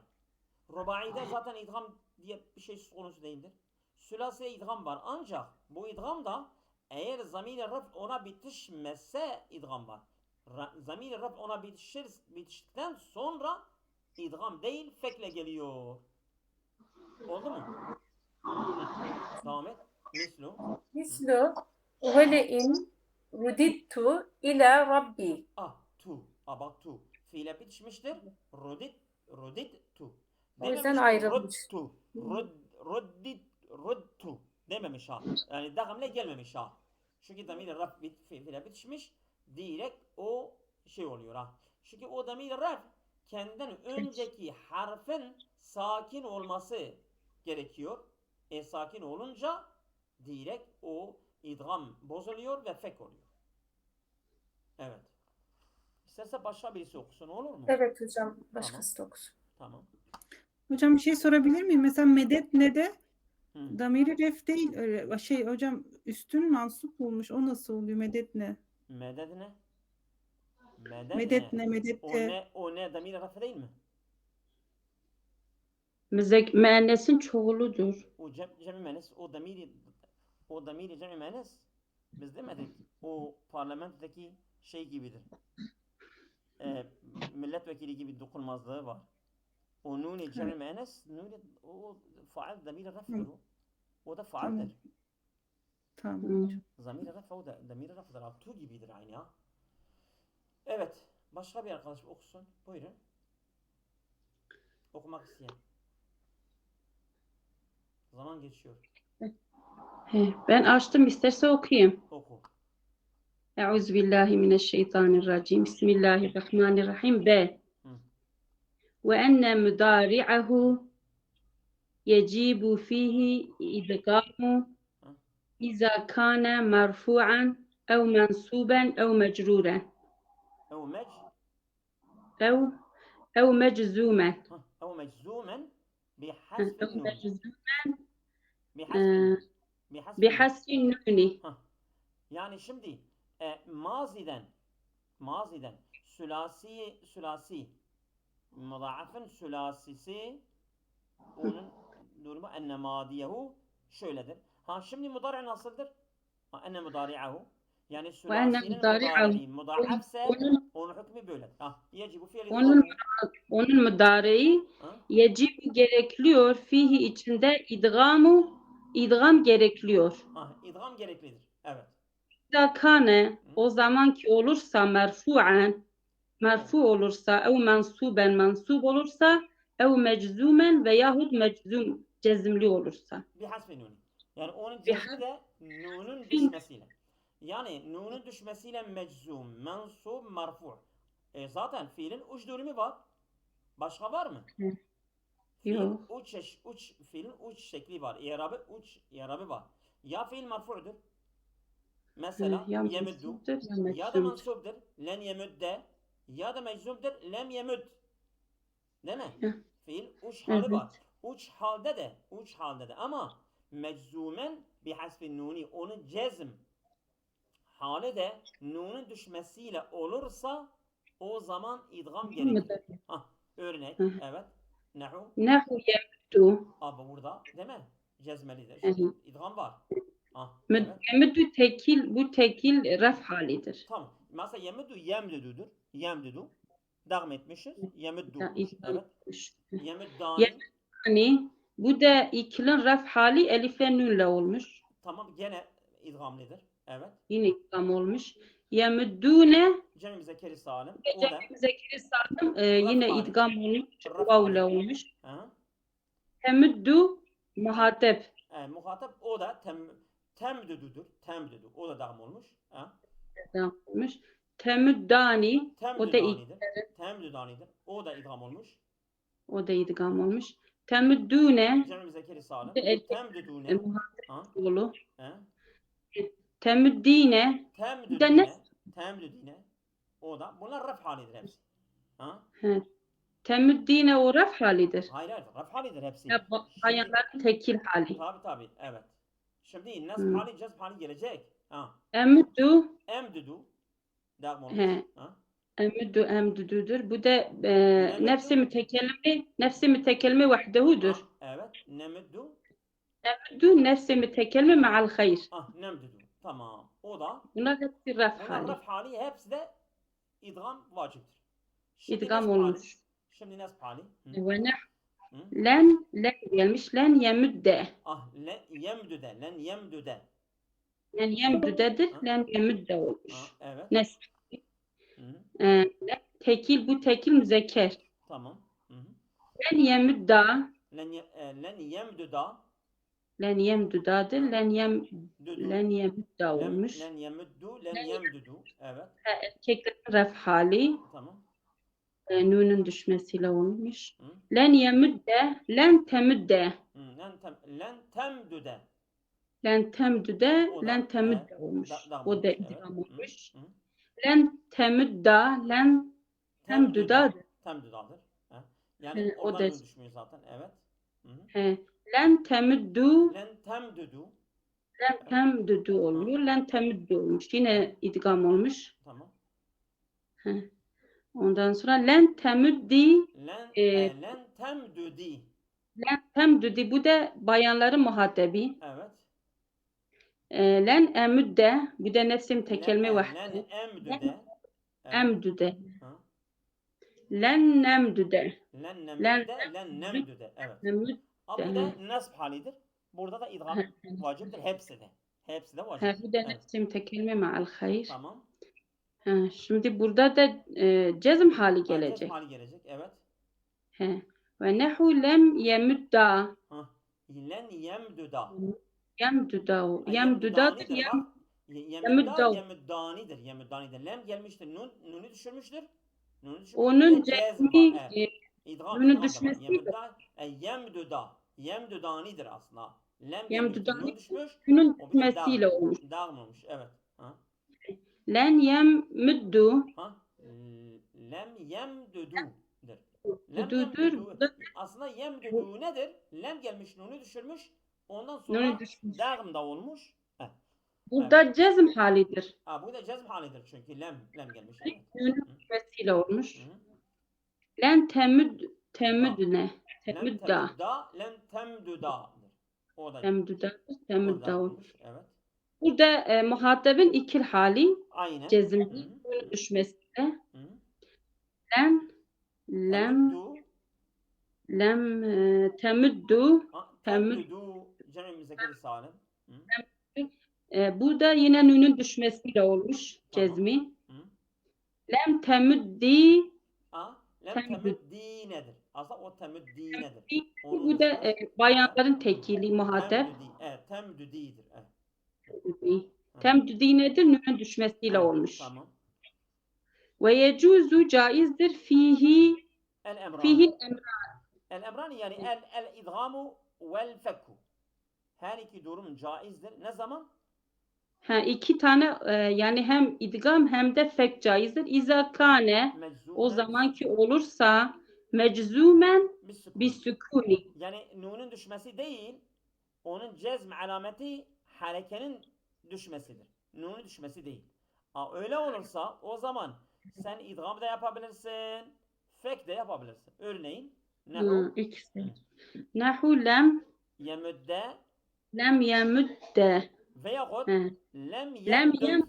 Speaker 3: Rubai'de zaten idgam diye bir şey söz konusu değildir. Sülasi'de idgam var. Ancak bu idgam da eğer zamir-i raf ona bitişmezse idgam var. Zamir-i raf ona bitiştikten sonra idgam değil fekle geliyor. Oldu mu? Devam et. Mislu.
Speaker 1: Mislu vele'in rudittu ila rabbi.
Speaker 3: Tu. Bak tu. Fiile bitişmiştir. Rudit tu.
Speaker 1: O yüzden
Speaker 3: Dememiş
Speaker 1: ayrılmış.
Speaker 3: rudtu. Rudtu. Dememiş ha. Yani devamlı gelmemiş ha. Çünkü damir-i raf fiile bitişmiş. Direkt o şey oluyor ha. Çünkü o damir-i raf kendinden önceki harfin sakin olması gerekiyor. Sakin olunca direkt o idgam bozuluyor ve fek oluyor. Evet. İsterse başka birisi okusun olur mu?
Speaker 1: Evet hocam. Başkası da okusun.
Speaker 3: Tamam.
Speaker 5: Hocam bir şey sorabilir miyim? Mesela medet ne de
Speaker 3: Hı.
Speaker 5: damiri ref değil. Öyle şey hocam üstün mansup bulmuş. O nasıl oluyor medet ne?
Speaker 3: Meded ne?
Speaker 5: Medet ne? Medette.
Speaker 3: O ne? Damir rafı değil mi?
Speaker 2: Müennesin çoğuludur.
Speaker 3: O cem-i menes, o damiri cem-i menes biz demedik. O parlamentodaki şey gibidir. Milletvekili gibi dokunmazlığı var. O nuni cem-i menes, o faal damir rafıdır o. O da faaldir.
Speaker 5: Tamam.
Speaker 2: Hı.
Speaker 3: Zamir rafı o da damir rafıdır. Tu gibidir aynı ya. Evet. Başka bir arkadaş okusun. Buyurun. Okumak isteyen. Zaman geçiyor.
Speaker 2: Ben açtım, isterse okuyayım.
Speaker 3: Oku.
Speaker 2: Euzubillahimineşşeytanirracim. Bismillahirrahmanirrahim. B.
Speaker 3: Hı.
Speaker 2: وأن مضارعه يجب فيه إدغام إذا كان مرفوعا أو منصوبا أو مجرورا
Speaker 3: أو مج
Speaker 2: أو مجزوما
Speaker 3: أو مجزوما بحذف
Speaker 2: أو
Speaker 3: النون.
Speaker 2: مجزوما
Speaker 3: بحذف النون. بحذف النون.
Speaker 2: بحذف النون.
Speaker 3: Yani şimdi maziden sülasi mudaafın sülasisi onun durumu enne madiyehu şöyledir. Şimdi mudari nasıldır? Enne mudari'ahu yani
Speaker 2: وأن
Speaker 3: sülasinin
Speaker 2: مضارعه
Speaker 3: mudari mudaafse
Speaker 2: onun,
Speaker 3: onun hükmü böyledir. Yecibu fiil
Speaker 2: onun müdareği yecib gerekliyor fihi içinde idgam gerekliyor.
Speaker 3: İdgam gereklidir. Evet.
Speaker 2: İza kane o zaman ki olursa merfu olursa ev mensuben mansub olursa ev meczumen veyahut cezimli olursa.
Speaker 3: Bir hasfi nuni. Yani onun cezmi de nunun düşmesiyle. Yani nunun düşmesiyle meczum, mensub, marfu. Zaten fiilin uç durumu var. Başka var mı?
Speaker 2: Yok.
Speaker 3: Fiilin uç şekli var. İrabı var. Ya fiil marfu'dur. Mesela
Speaker 2: Ya
Speaker 3: yemuddu.
Speaker 2: mensuptur, ya
Speaker 3: Ya da
Speaker 2: meczumdur.
Speaker 3: mansubdur. Len yemudde. Ya da meczumdur. Lem yemud. Değil mi? Fiil uç hali var. Uç halde de ama meczumen bi hasfi nuni onun cezm hali de nunun düşmesiyle olursa o zaman idgam gerekir. Örnek evet. Nehu
Speaker 2: yemuddu.
Speaker 3: burada değil mi? Cezmelidir.
Speaker 2: Evet.
Speaker 3: İdgam var.
Speaker 2: Evet. Bu tekil ref halidir.
Speaker 3: Tamam. Mesela yemuddu yemdududur. Yemdudu. Devam etmişiz. Yemuddu. Evet. Yemuddani.
Speaker 2: Yani bu da ikilin ref hali elif ve nunla olmuş.
Speaker 3: Tamam gene idgamlidir. Evet.
Speaker 2: Yine idgam olmuş. Yemuddune
Speaker 3: Cem-i Müzekkeri Salim.
Speaker 2: Cem-i Müzekkeri Salim yine
Speaker 3: hali.
Speaker 2: idgam olmuş.
Speaker 3: Raf
Speaker 2: Vavla
Speaker 3: hali.
Speaker 2: olmuş.
Speaker 3: Hı.
Speaker 2: Temuddu muhatep.
Speaker 3: Muhatap o da temdüdüdür. Temdüdü. O da devam olmuş.
Speaker 2: idgam olmuş. Temuddani o da
Speaker 3: Temdüdanidir. O da idgam olmuş.
Speaker 2: o da idgam olmuş. Temuddune
Speaker 3: Cem-i Müzekkeri Salim.
Speaker 2: Temdüdune
Speaker 3: Temdüdune.
Speaker 2: oğlu. Temuddine
Speaker 3: Temdüdine. O da bunlar raf halidir hepsi.
Speaker 2: Temuddine o ref halidir.
Speaker 3: Hayır raf halidir hepsi.
Speaker 2: Bayanların tekil hali.
Speaker 3: Tabii evet. Şimdi nasb hali cezb hali gelecek.
Speaker 2: Emuddu
Speaker 3: Emdudu. Devam olmuş.
Speaker 2: emdududur. Bu da nefsi mütekellimi vahdehudur.
Speaker 3: Evet. Nemuddu.
Speaker 2: Emuddu nefsi mütekellimi ma'al hayr.
Speaker 3: Nemdudu. Tamam. O da
Speaker 2: Bunlar hepsi ref
Speaker 3: bunlar
Speaker 2: hali.
Speaker 3: raf hali hepsi de idgam vaciptir.
Speaker 2: İdgam olmuş.
Speaker 3: Şimdi nasb hali.
Speaker 2: Ve len gelmiş. Len yemudde.
Speaker 3: Yemdude. Len yemdude.
Speaker 2: Len yemdudedir. Len yemudde olmuş.
Speaker 3: Evet.
Speaker 2: Nesb. Bu tekil müzekker.
Speaker 3: Tamam.
Speaker 2: Len yemudda.
Speaker 3: Len yemduda.
Speaker 2: Len yemdudadır. Len yemudda olmuş.
Speaker 3: Len yemuddu. Len yemdudu. Evet.
Speaker 2: Erkeklerin ref hali.
Speaker 3: Tamam.
Speaker 2: Nunun düşmesiyle olmuş. Len yemudde. Len temudde.
Speaker 3: Len temdude.
Speaker 2: Len temdude. Len temudde olmuş. O da idgam olmuş. Len temudda. Len temdudadır.
Speaker 3: Temdudadır. Yani
Speaker 2: o
Speaker 3: oradan
Speaker 2: da
Speaker 3: düşmüyor zaten. Evet.
Speaker 2: Len temuddu.
Speaker 3: Len temdudu.
Speaker 2: Len temdudu oluyor. Len temuddu olmuş. Yine idgam olmuş.
Speaker 3: Tamam.
Speaker 2: Ondan sonra len temuddi.
Speaker 3: Len temdudi.
Speaker 2: Len temdudi. Bu da bayanların muhatebi.
Speaker 3: Evet.
Speaker 2: Len emudde. Bu da nefsim tekelme vahdi.
Speaker 3: Len emdude.
Speaker 2: Emdude. Len nemdude.
Speaker 3: Len nemdude. Len nemdude. Evet. Bu da nasb halidir. Burada da idgam vaciptir. Hepsi de vaciptir.
Speaker 2: Bu da nefsim tekelme ma'al hayr.
Speaker 3: Tamam.
Speaker 2: Şimdi burada da cezm hali gelecek.
Speaker 3: Cezm hali gelecek. Evet.
Speaker 2: Ve nehu lem yemudda.
Speaker 3: Len yemduda.
Speaker 2: Yemduda.
Speaker 3: Yemudanidir.
Speaker 2: Yemuddanidir.
Speaker 3: Yemuddanidir. Lem gelmiştir. Nunu düşürmüştür.
Speaker 2: Onun cezmi
Speaker 3: İdgam,
Speaker 2: Nunun
Speaker 3: idgam da var.
Speaker 2: düşmesiyle
Speaker 3: Yemudda, yemduda. Yemdudanidir aslında. Lem gelmiş,
Speaker 2: yemdudani
Speaker 3: nun düşmüş.
Speaker 2: nunun
Speaker 3: O bir de
Speaker 2: düşmesiyle olmuş.
Speaker 3: dağım olmuş. Evet. Ha?
Speaker 2: Len yemuddu
Speaker 3: Ha? Lem yemdudu'dur. Lem
Speaker 2: dududur.
Speaker 3: yemdudu.
Speaker 2: Bu da
Speaker 3: Aslında
Speaker 2: bu
Speaker 3: yemdudu nedir? Lem gelmiş, nunu düşürmüş. Ondan
Speaker 2: nunun
Speaker 3: sonra
Speaker 2: düşmesi.
Speaker 3: dağım da olmuş. Evet.
Speaker 2: Burada cezm halidir.
Speaker 3: Ha, bu da cezm halidir çünkü lem gelmiş. Evet.
Speaker 2: Nunun
Speaker 3: Hı
Speaker 2: düşmesiyle olmuş.
Speaker 3: hı.
Speaker 2: Len temüd
Speaker 3: Da.
Speaker 2: temüdne
Speaker 3: Lem
Speaker 2: temüdda
Speaker 3: temudda, lem temdudadır. O da
Speaker 2: temüdda
Speaker 3: o
Speaker 2: temüdda
Speaker 3: da
Speaker 2: olmuş.
Speaker 3: olmuş. Evet.
Speaker 2: Burada muhatabın ikil hali
Speaker 3: Aynen. Hı
Speaker 2: cezimli
Speaker 3: hı.
Speaker 2: nunun düşmesiyle
Speaker 3: Hı hı.
Speaker 2: len lem
Speaker 3: Temuddu.
Speaker 2: lem temüddu
Speaker 3: Ha,
Speaker 2: temüd
Speaker 3: temdudu. Cem-i müzekkeri salim. Hı.
Speaker 2: burada yine nunun düşmesiyle olmuş
Speaker 3: Tamam.
Speaker 2: cezmi.
Speaker 3: Hı.
Speaker 2: Lem temüddi
Speaker 3: Ha, lem
Speaker 2: temüd
Speaker 3: temuddi nedir? Aslında o temuddi nedir?
Speaker 2: temüddi
Speaker 3: Onu
Speaker 2: bu da
Speaker 3: düşmüş.
Speaker 2: bayanların tekili muhatap.
Speaker 3: Temdüdi. Evet, temdüdidir. Evet. Hı.
Speaker 2: Temdüdi nedir? Nunun düşmesiyle
Speaker 3: Evet,
Speaker 2: olmuş.
Speaker 3: tamam.
Speaker 2: Ve yecuzu caizdir fihi
Speaker 3: El emrani.
Speaker 2: fihi
Speaker 3: El emrani yani el idgamu vel fekku. Her iki durum caizdir. Ne zaman?
Speaker 2: iki tane yani hem idgam hem de fek caizdir. İza kane o
Speaker 3: Meczumen
Speaker 2: zamanki olursa meczumen
Speaker 3: bis sukun.
Speaker 2: bis sükuni.
Speaker 3: Yani nunun düşmesi değil, onun cezm alameti harekenin düşmesidir. Nunun düşmesi değil. Öyle olursa o zaman sen idgam da yapabilirsin, fek de yapabilirsin. Örneğin nehu
Speaker 2: İkisi. Nahu lem
Speaker 3: yemudde
Speaker 2: lem yemudde.
Speaker 3: veyahut
Speaker 2: Ha.
Speaker 3: lem
Speaker 2: Lem
Speaker 3: yemdud.
Speaker 2: yem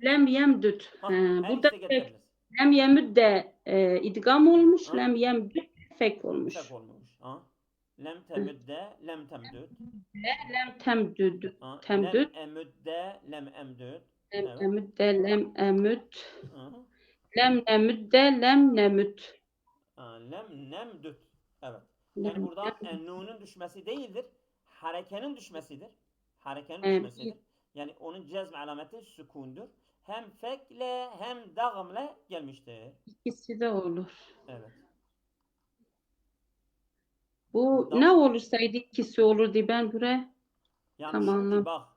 Speaker 2: lem yemdut.
Speaker 3: Her
Speaker 2: Burada
Speaker 3: ikisi de
Speaker 2: fek
Speaker 3: getirebiliriz.
Speaker 2: lem yemudde idgam olmuş.
Speaker 3: Ha?
Speaker 2: Lem yemdut fek olmuş.
Speaker 3: Fek olmuş. Ha? Lem temudde, lem temdud.
Speaker 2: Lem temdud.
Speaker 3: Ha? Lem
Speaker 2: Temdud.
Speaker 3: emudde, lem emdud.
Speaker 2: Lem
Speaker 3: Evet.
Speaker 2: emudde lem emut.
Speaker 3: Hı.
Speaker 2: Lem nemudde lem nemut.
Speaker 3: Lem nemdut. Evet.
Speaker 2: Lem
Speaker 3: Yani burada
Speaker 2: nem-
Speaker 3: nunun düşmesi değildir. Harekenin düşmesidir. Harekenin
Speaker 2: e,
Speaker 3: düşmesidir. Yani onun cezm alameti sükundur. Hem fekle hem dağımle gelmiştir.
Speaker 2: ikisi de olur.
Speaker 3: Evet.
Speaker 2: Bu
Speaker 3: Da,
Speaker 2: ne olursaydı ikisi olurdu ben buraya
Speaker 3: yani
Speaker 2: tam
Speaker 3: şimdi
Speaker 2: anlam.
Speaker 3: bak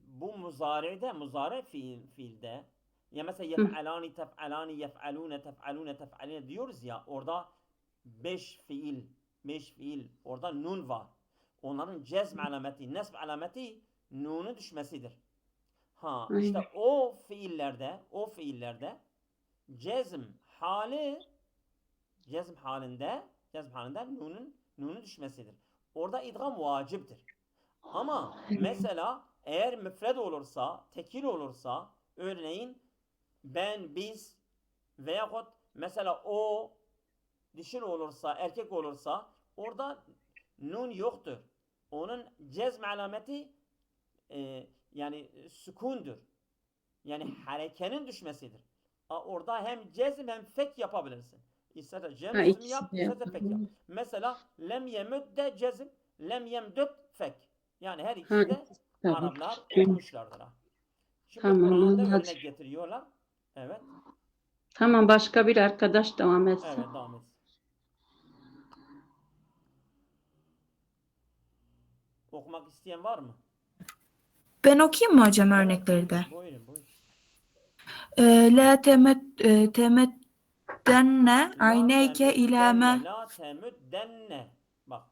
Speaker 3: bu muzare fiilde ya mesela yef'alani tef'alani yef'alune tef'alune tef'alune diyoruz ya orada 5 fiil orada nun var. Onların cezm alameti, nesb alameti nunun düşmesidir. Ha işte
Speaker 2: Aynen.
Speaker 3: o fiillerde cezm halinde nunun düşmesidir. Orada idgam vaciptir. Ama mesela eğer müfred olursa, tekil olursa örneğin ben, biz veyahut mesela o dişil olursa, erkek olursa orada nun yoktur. Onun cezm alameti yani sükundur. Yani harekenin düşmesidir. Orada hem cezm hem fek yapabilirsin. İster cezm yap,
Speaker 2: İkisi de
Speaker 3: ister fek yap. Mesela lem yemudde cezm, lem yemdut fek. Yani her ikisi de
Speaker 2: ikisi de olur.
Speaker 3: Araplar okumuşlardır. Şimdi
Speaker 2: Tamam
Speaker 3: Kur'an'da
Speaker 2: anladım.
Speaker 3: örnek getiriyorlar. Evet.
Speaker 2: Tamam başka bir arkadaş devam etsin.
Speaker 3: Evet, devam etsin. Okumak isteyen var mı?
Speaker 6: Ben okuyayım mı hocam
Speaker 3: Evet,
Speaker 6: örnekleri de?
Speaker 3: buyurun.
Speaker 6: La temeddenne ayneyke ila ma.
Speaker 3: La temuddenne. Bak.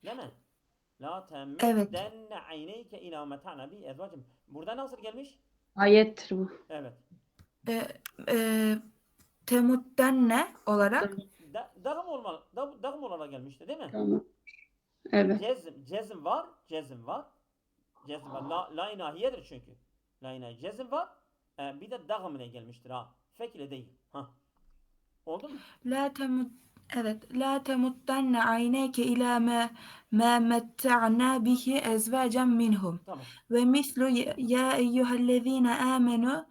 Speaker 3: Değil mi? La
Speaker 6: Evet.
Speaker 3: temuddenne ayneyke ila meta'na bi ezvacım. Burada nasıl gelmiş?
Speaker 2: Ayettir bu.
Speaker 3: Evet.
Speaker 6: Temuddenne olarak.
Speaker 3: Dağım olmalı. Dağım olarak gelmişti değil mi?
Speaker 2: Tamam. Evet.
Speaker 3: Cezm var. Cezm var. La inahiyedir çünkü. La inahi. Cezm var. Bir de dağım ile gelmiştir ha. Fek ile değil. Ha. Oldu mu?
Speaker 6: La temuddenne ayneyke ila ma metta'na bihi ezvacen minhum.
Speaker 3: Tamam.
Speaker 6: Ve mislu ya eyyühellezine amenu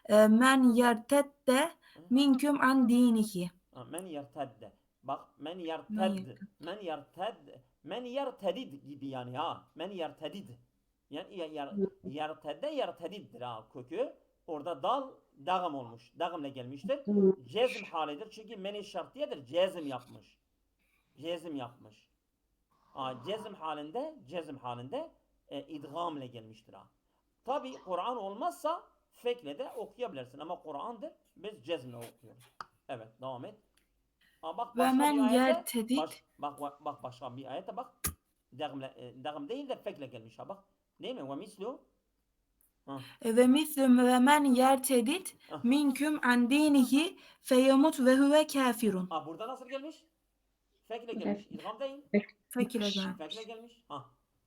Speaker 6: men yertedde minkum an dinihi.
Speaker 3: Men yertedde. Bak men yertedid gibi yani ha. Men yertedid. Yani yertedde yertediddir ha kökü. Orada dal dağım olmuş. Dağımla gelmiştir. Cezm halidir. Çünkü meni şartiyedir. Cezm yapmış. Cezm yapmış. Cezm halinde idgam ile gelmiştir. Tabi Kur'an olmazsa fekle de okuyabilirsin ama Kur'an'dır. Biz cezmle okuyoruz. Evet, devam et. Bak
Speaker 6: Ve
Speaker 3: başka bir
Speaker 6: men
Speaker 3: ayette
Speaker 6: yertedit
Speaker 3: bak başka bir ayette bak. Dağım değil de fekle gelmiş ha bak. Değil mi? Ve mislu.
Speaker 6: ve mislum ve men yertedit
Speaker 3: Ah.
Speaker 6: minküm an dinihi feyemut ve huve kafirun.
Speaker 3: Burada nasıl gelmiş? Fekle gelmiş. İdgam değil.
Speaker 6: Fekile gelmiş.
Speaker 3: Fekle gelmiş.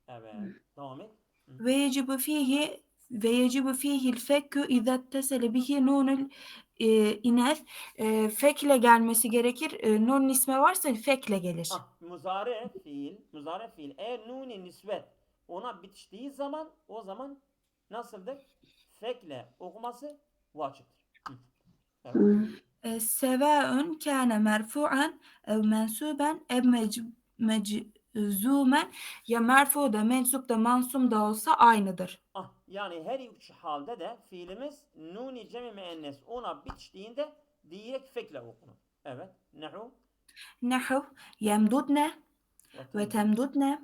Speaker 3: Evet. Devam et.
Speaker 6: Ve yecibu fihi'l fekku izâ ittesele bihi nunul ines. Fekle gelmesi gerekir. Nun ismi varsa fekle gelir.
Speaker 3: Muzare fiil eğer nuni nisbet ona bitiştiği zaman o zaman nasıldır? Fekle okuması vaciptir. Evet.
Speaker 6: Sevaun kâne merfu'an ev mensuben ev meczumen. Ya merfu da mensup da mansum da olsa aynıdır.
Speaker 3: Yani her üç halde de fiilimiz nuni cemi müennes ona bitiştiğinde direkt fekle okunur. Evet.
Speaker 6: Nahu yemdudne ve temdudne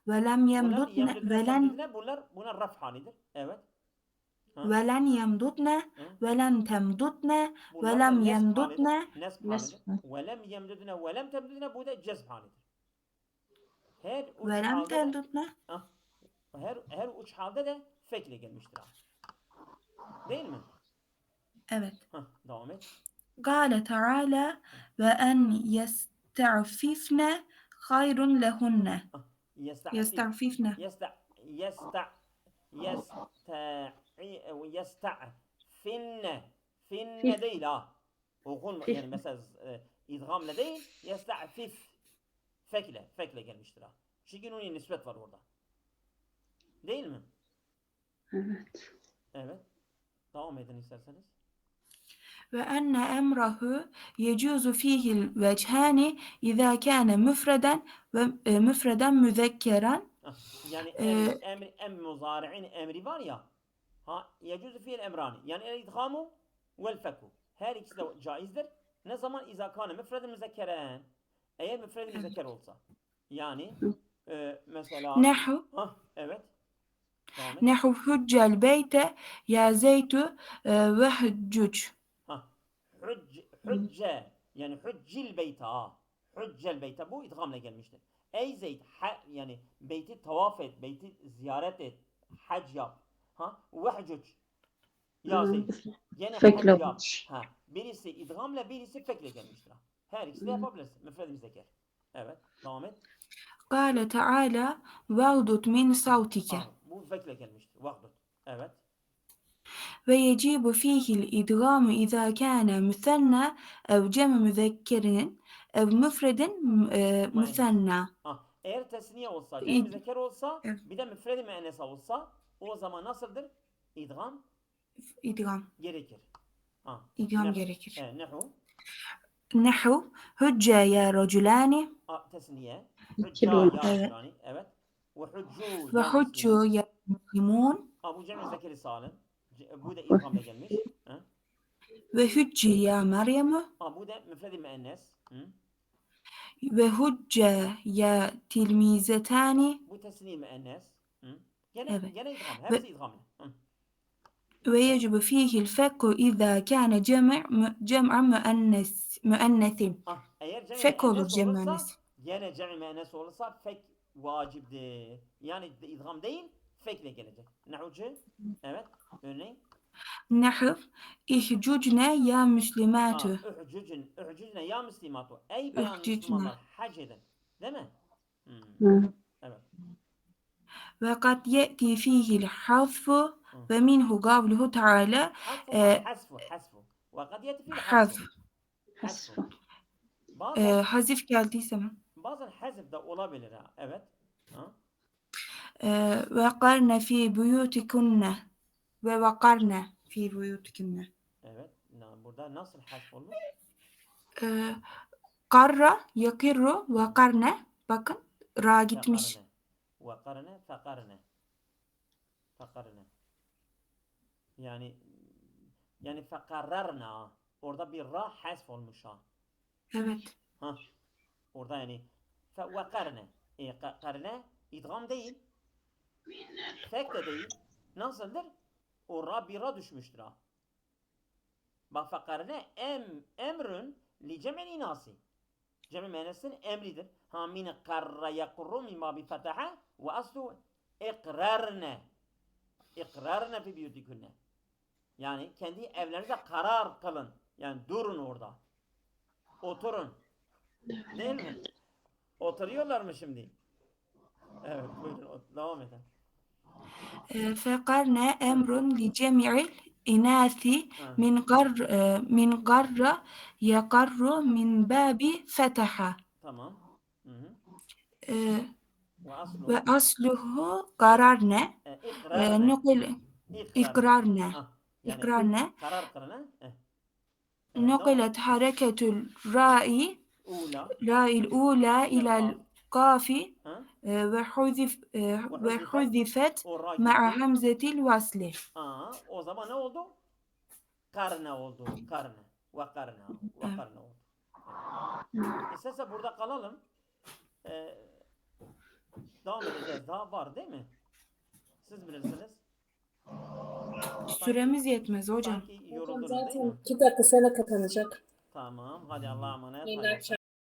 Speaker 6: ve lem yemdudne ve len
Speaker 3: bunlar raf halidir. Evet.
Speaker 6: ve len yemdudne ve len temdudne ve lem yemdudne
Speaker 3: Nesb halidir. Ve lem yemdudne ve lem temdudne bu da cezb halidir. Her üç
Speaker 6: ve lem
Speaker 3: halde de
Speaker 6: temdudne.
Speaker 3: her üç halde de fekle gelmiştir. Değil mi?
Speaker 6: Evet.
Speaker 3: Devam et.
Speaker 6: Gâle Teâlâ ve en yesta'fifne hayrun lehunne. Yesta'fifne.
Speaker 3: Finne değil ha. Okun yani mesela idgamle değil yesta'fif fekle gelmiştir ha. Çünkü nuni nispet var orada. Değil mi?
Speaker 2: Evet.
Speaker 3: Evet. Devam edin isterseniz.
Speaker 6: Ve enne emrahu yecuzu fihil vechani izâ kâne müfreden ve müfreden müzekkeren.
Speaker 3: Yani muzari'in emri var ya. Yecuzu fihil emrani. Yani el idgamu vel fekku. Her ikisi de caizdir. Ne zaman izâ kâne müfreden müzekkeren. Eğer müfreden müzekker olsa. Yani mesela
Speaker 6: Nehu
Speaker 3: evet.
Speaker 6: nehu huccel beyte ya zeytu ve hüccuc.
Speaker 3: Hücce yani hüccil beyte hüccel beyte bu idgamla gelmiştir. Ey Zeyd yani beyti tavaf et, beyti ziyaret et, hac yap. Ve hüccuc. Ya Zeyd. Gene hac yap. Birisi idgamla birisi fekle gelmiştir. Her ikisi de yapabilirsin. Müfred-i müzekker. Evet. Devam et.
Speaker 6: Kâle Teâlâ vagdud min savtike.
Speaker 3: Bu fekle gelmiştir. Vagdud. Evet.
Speaker 6: Ve yecibu fihil idgamu izâ kâne müthennâ ev cem müzekkerinin ev müfredin müthennâ.
Speaker 3: Eğer tesniye olsa, cem müzekker olsa, bir de müfred-i müennesa olsa o zaman nasıldır? İdgam gerekir.
Speaker 6: İdgam gerekir.
Speaker 3: Nehu.
Speaker 6: Nehu hücce ya raculani.
Speaker 3: Tesniye. Hücca ya raculani. Evet.
Speaker 6: Ve hüccu ya muslimun.
Speaker 3: Bu cem müzekkeri salim. Bu da idgamla gelmiş.
Speaker 6: Ve hücci ya Meryem'u.
Speaker 3: Bu da müfred-i müennes.
Speaker 6: Ve hücce ya tilmizetani.
Speaker 3: Bu tesniye müennes. Gene idgam. Hepsi idgamla.
Speaker 6: Ve yecibu fihil fekku izâ kâne cem'a müennesin.
Speaker 3: Eğer
Speaker 6: Fek olur cem
Speaker 3: olursa,
Speaker 6: müennes.
Speaker 3: gene cem müennes olursa fek vaciptir. Yani idgam değil, fekle gelecek. Nehucu. Evet. Örneğin.
Speaker 6: Nehu ihcucne ya müslimatu.
Speaker 3: Ühcucne ya müslimatu. Ey beyan Müslümanlar hac edin. Değil mi? Evet.
Speaker 6: Ve kad ye'ti fihil hasfu ve minhu gavluhu Teâlâ.
Speaker 3: Hasfu. Ve kad yeti fil
Speaker 6: Hasf.
Speaker 3: hasfu.
Speaker 6: Hazif geldiyse mi?
Speaker 3: Bazen hazif de olabilir ha. Evet.
Speaker 6: Ve karne fi buyutikunne. Ve vakarne fi buyutikunne.
Speaker 3: Evet. Burada nasıl hasf olmuş?
Speaker 6: Karra yakirru ve karne. Bakın ra gitmiş.
Speaker 3: Ve karne fekarne. Yani Yani fekarrarna. Orada bir ra hasf olmuş ha.
Speaker 6: Evet.
Speaker 3: Ha. Orada yani fekarne. Karne idgam değil. Fek de değil. Nasıldır? O ra bir ra düşmüştür ha. Bak fekarne emrün li cem'in inasi. Cem-i müennesin emridir. Ha min karra yakurru min babi fetaha ve aslu ikrarne. İkrarne fi biyutikunne. Yani kendi evlerinize karar kılın. Yani durun orada. Oturun. Değil mi? Oturuyorlar mı şimdi? Evet, buyurun. Devam edin.
Speaker 6: فقرن أمر لجميع الإناث
Speaker 3: Ha,
Speaker 6: من قر يقر من باب فتح
Speaker 3: tamam. Hı hı. Ve
Speaker 6: وأصله قررن
Speaker 3: ikrarne.
Speaker 6: نقل إقرارن
Speaker 3: Ha, yani
Speaker 6: إقرارن
Speaker 3: karar kılın. Evet,
Speaker 6: نقلت حركة الراء الأولى إلى القاف
Speaker 3: ha?
Speaker 6: وحذفت
Speaker 3: O ra
Speaker 6: مع
Speaker 3: gitti.
Speaker 6: همزة الوصل.
Speaker 3: O zaman ne oldu? Karne oldu. Karne. Ve karne. Ve karne oldu. Evet. İsterse burada kalalım. Devam edeceğiz. Daha var değil mi? Siz bilirsiniz.
Speaker 6: Süremiz yetmez hocam.
Speaker 3: Sanki yoruldunuz değil mi?
Speaker 1: 2 dakika sonra kapanacak.
Speaker 3: Tamam. Hadi Allah'a emanet.
Speaker 1: İyi
Speaker 3: Hadi.
Speaker 1: akşamlar.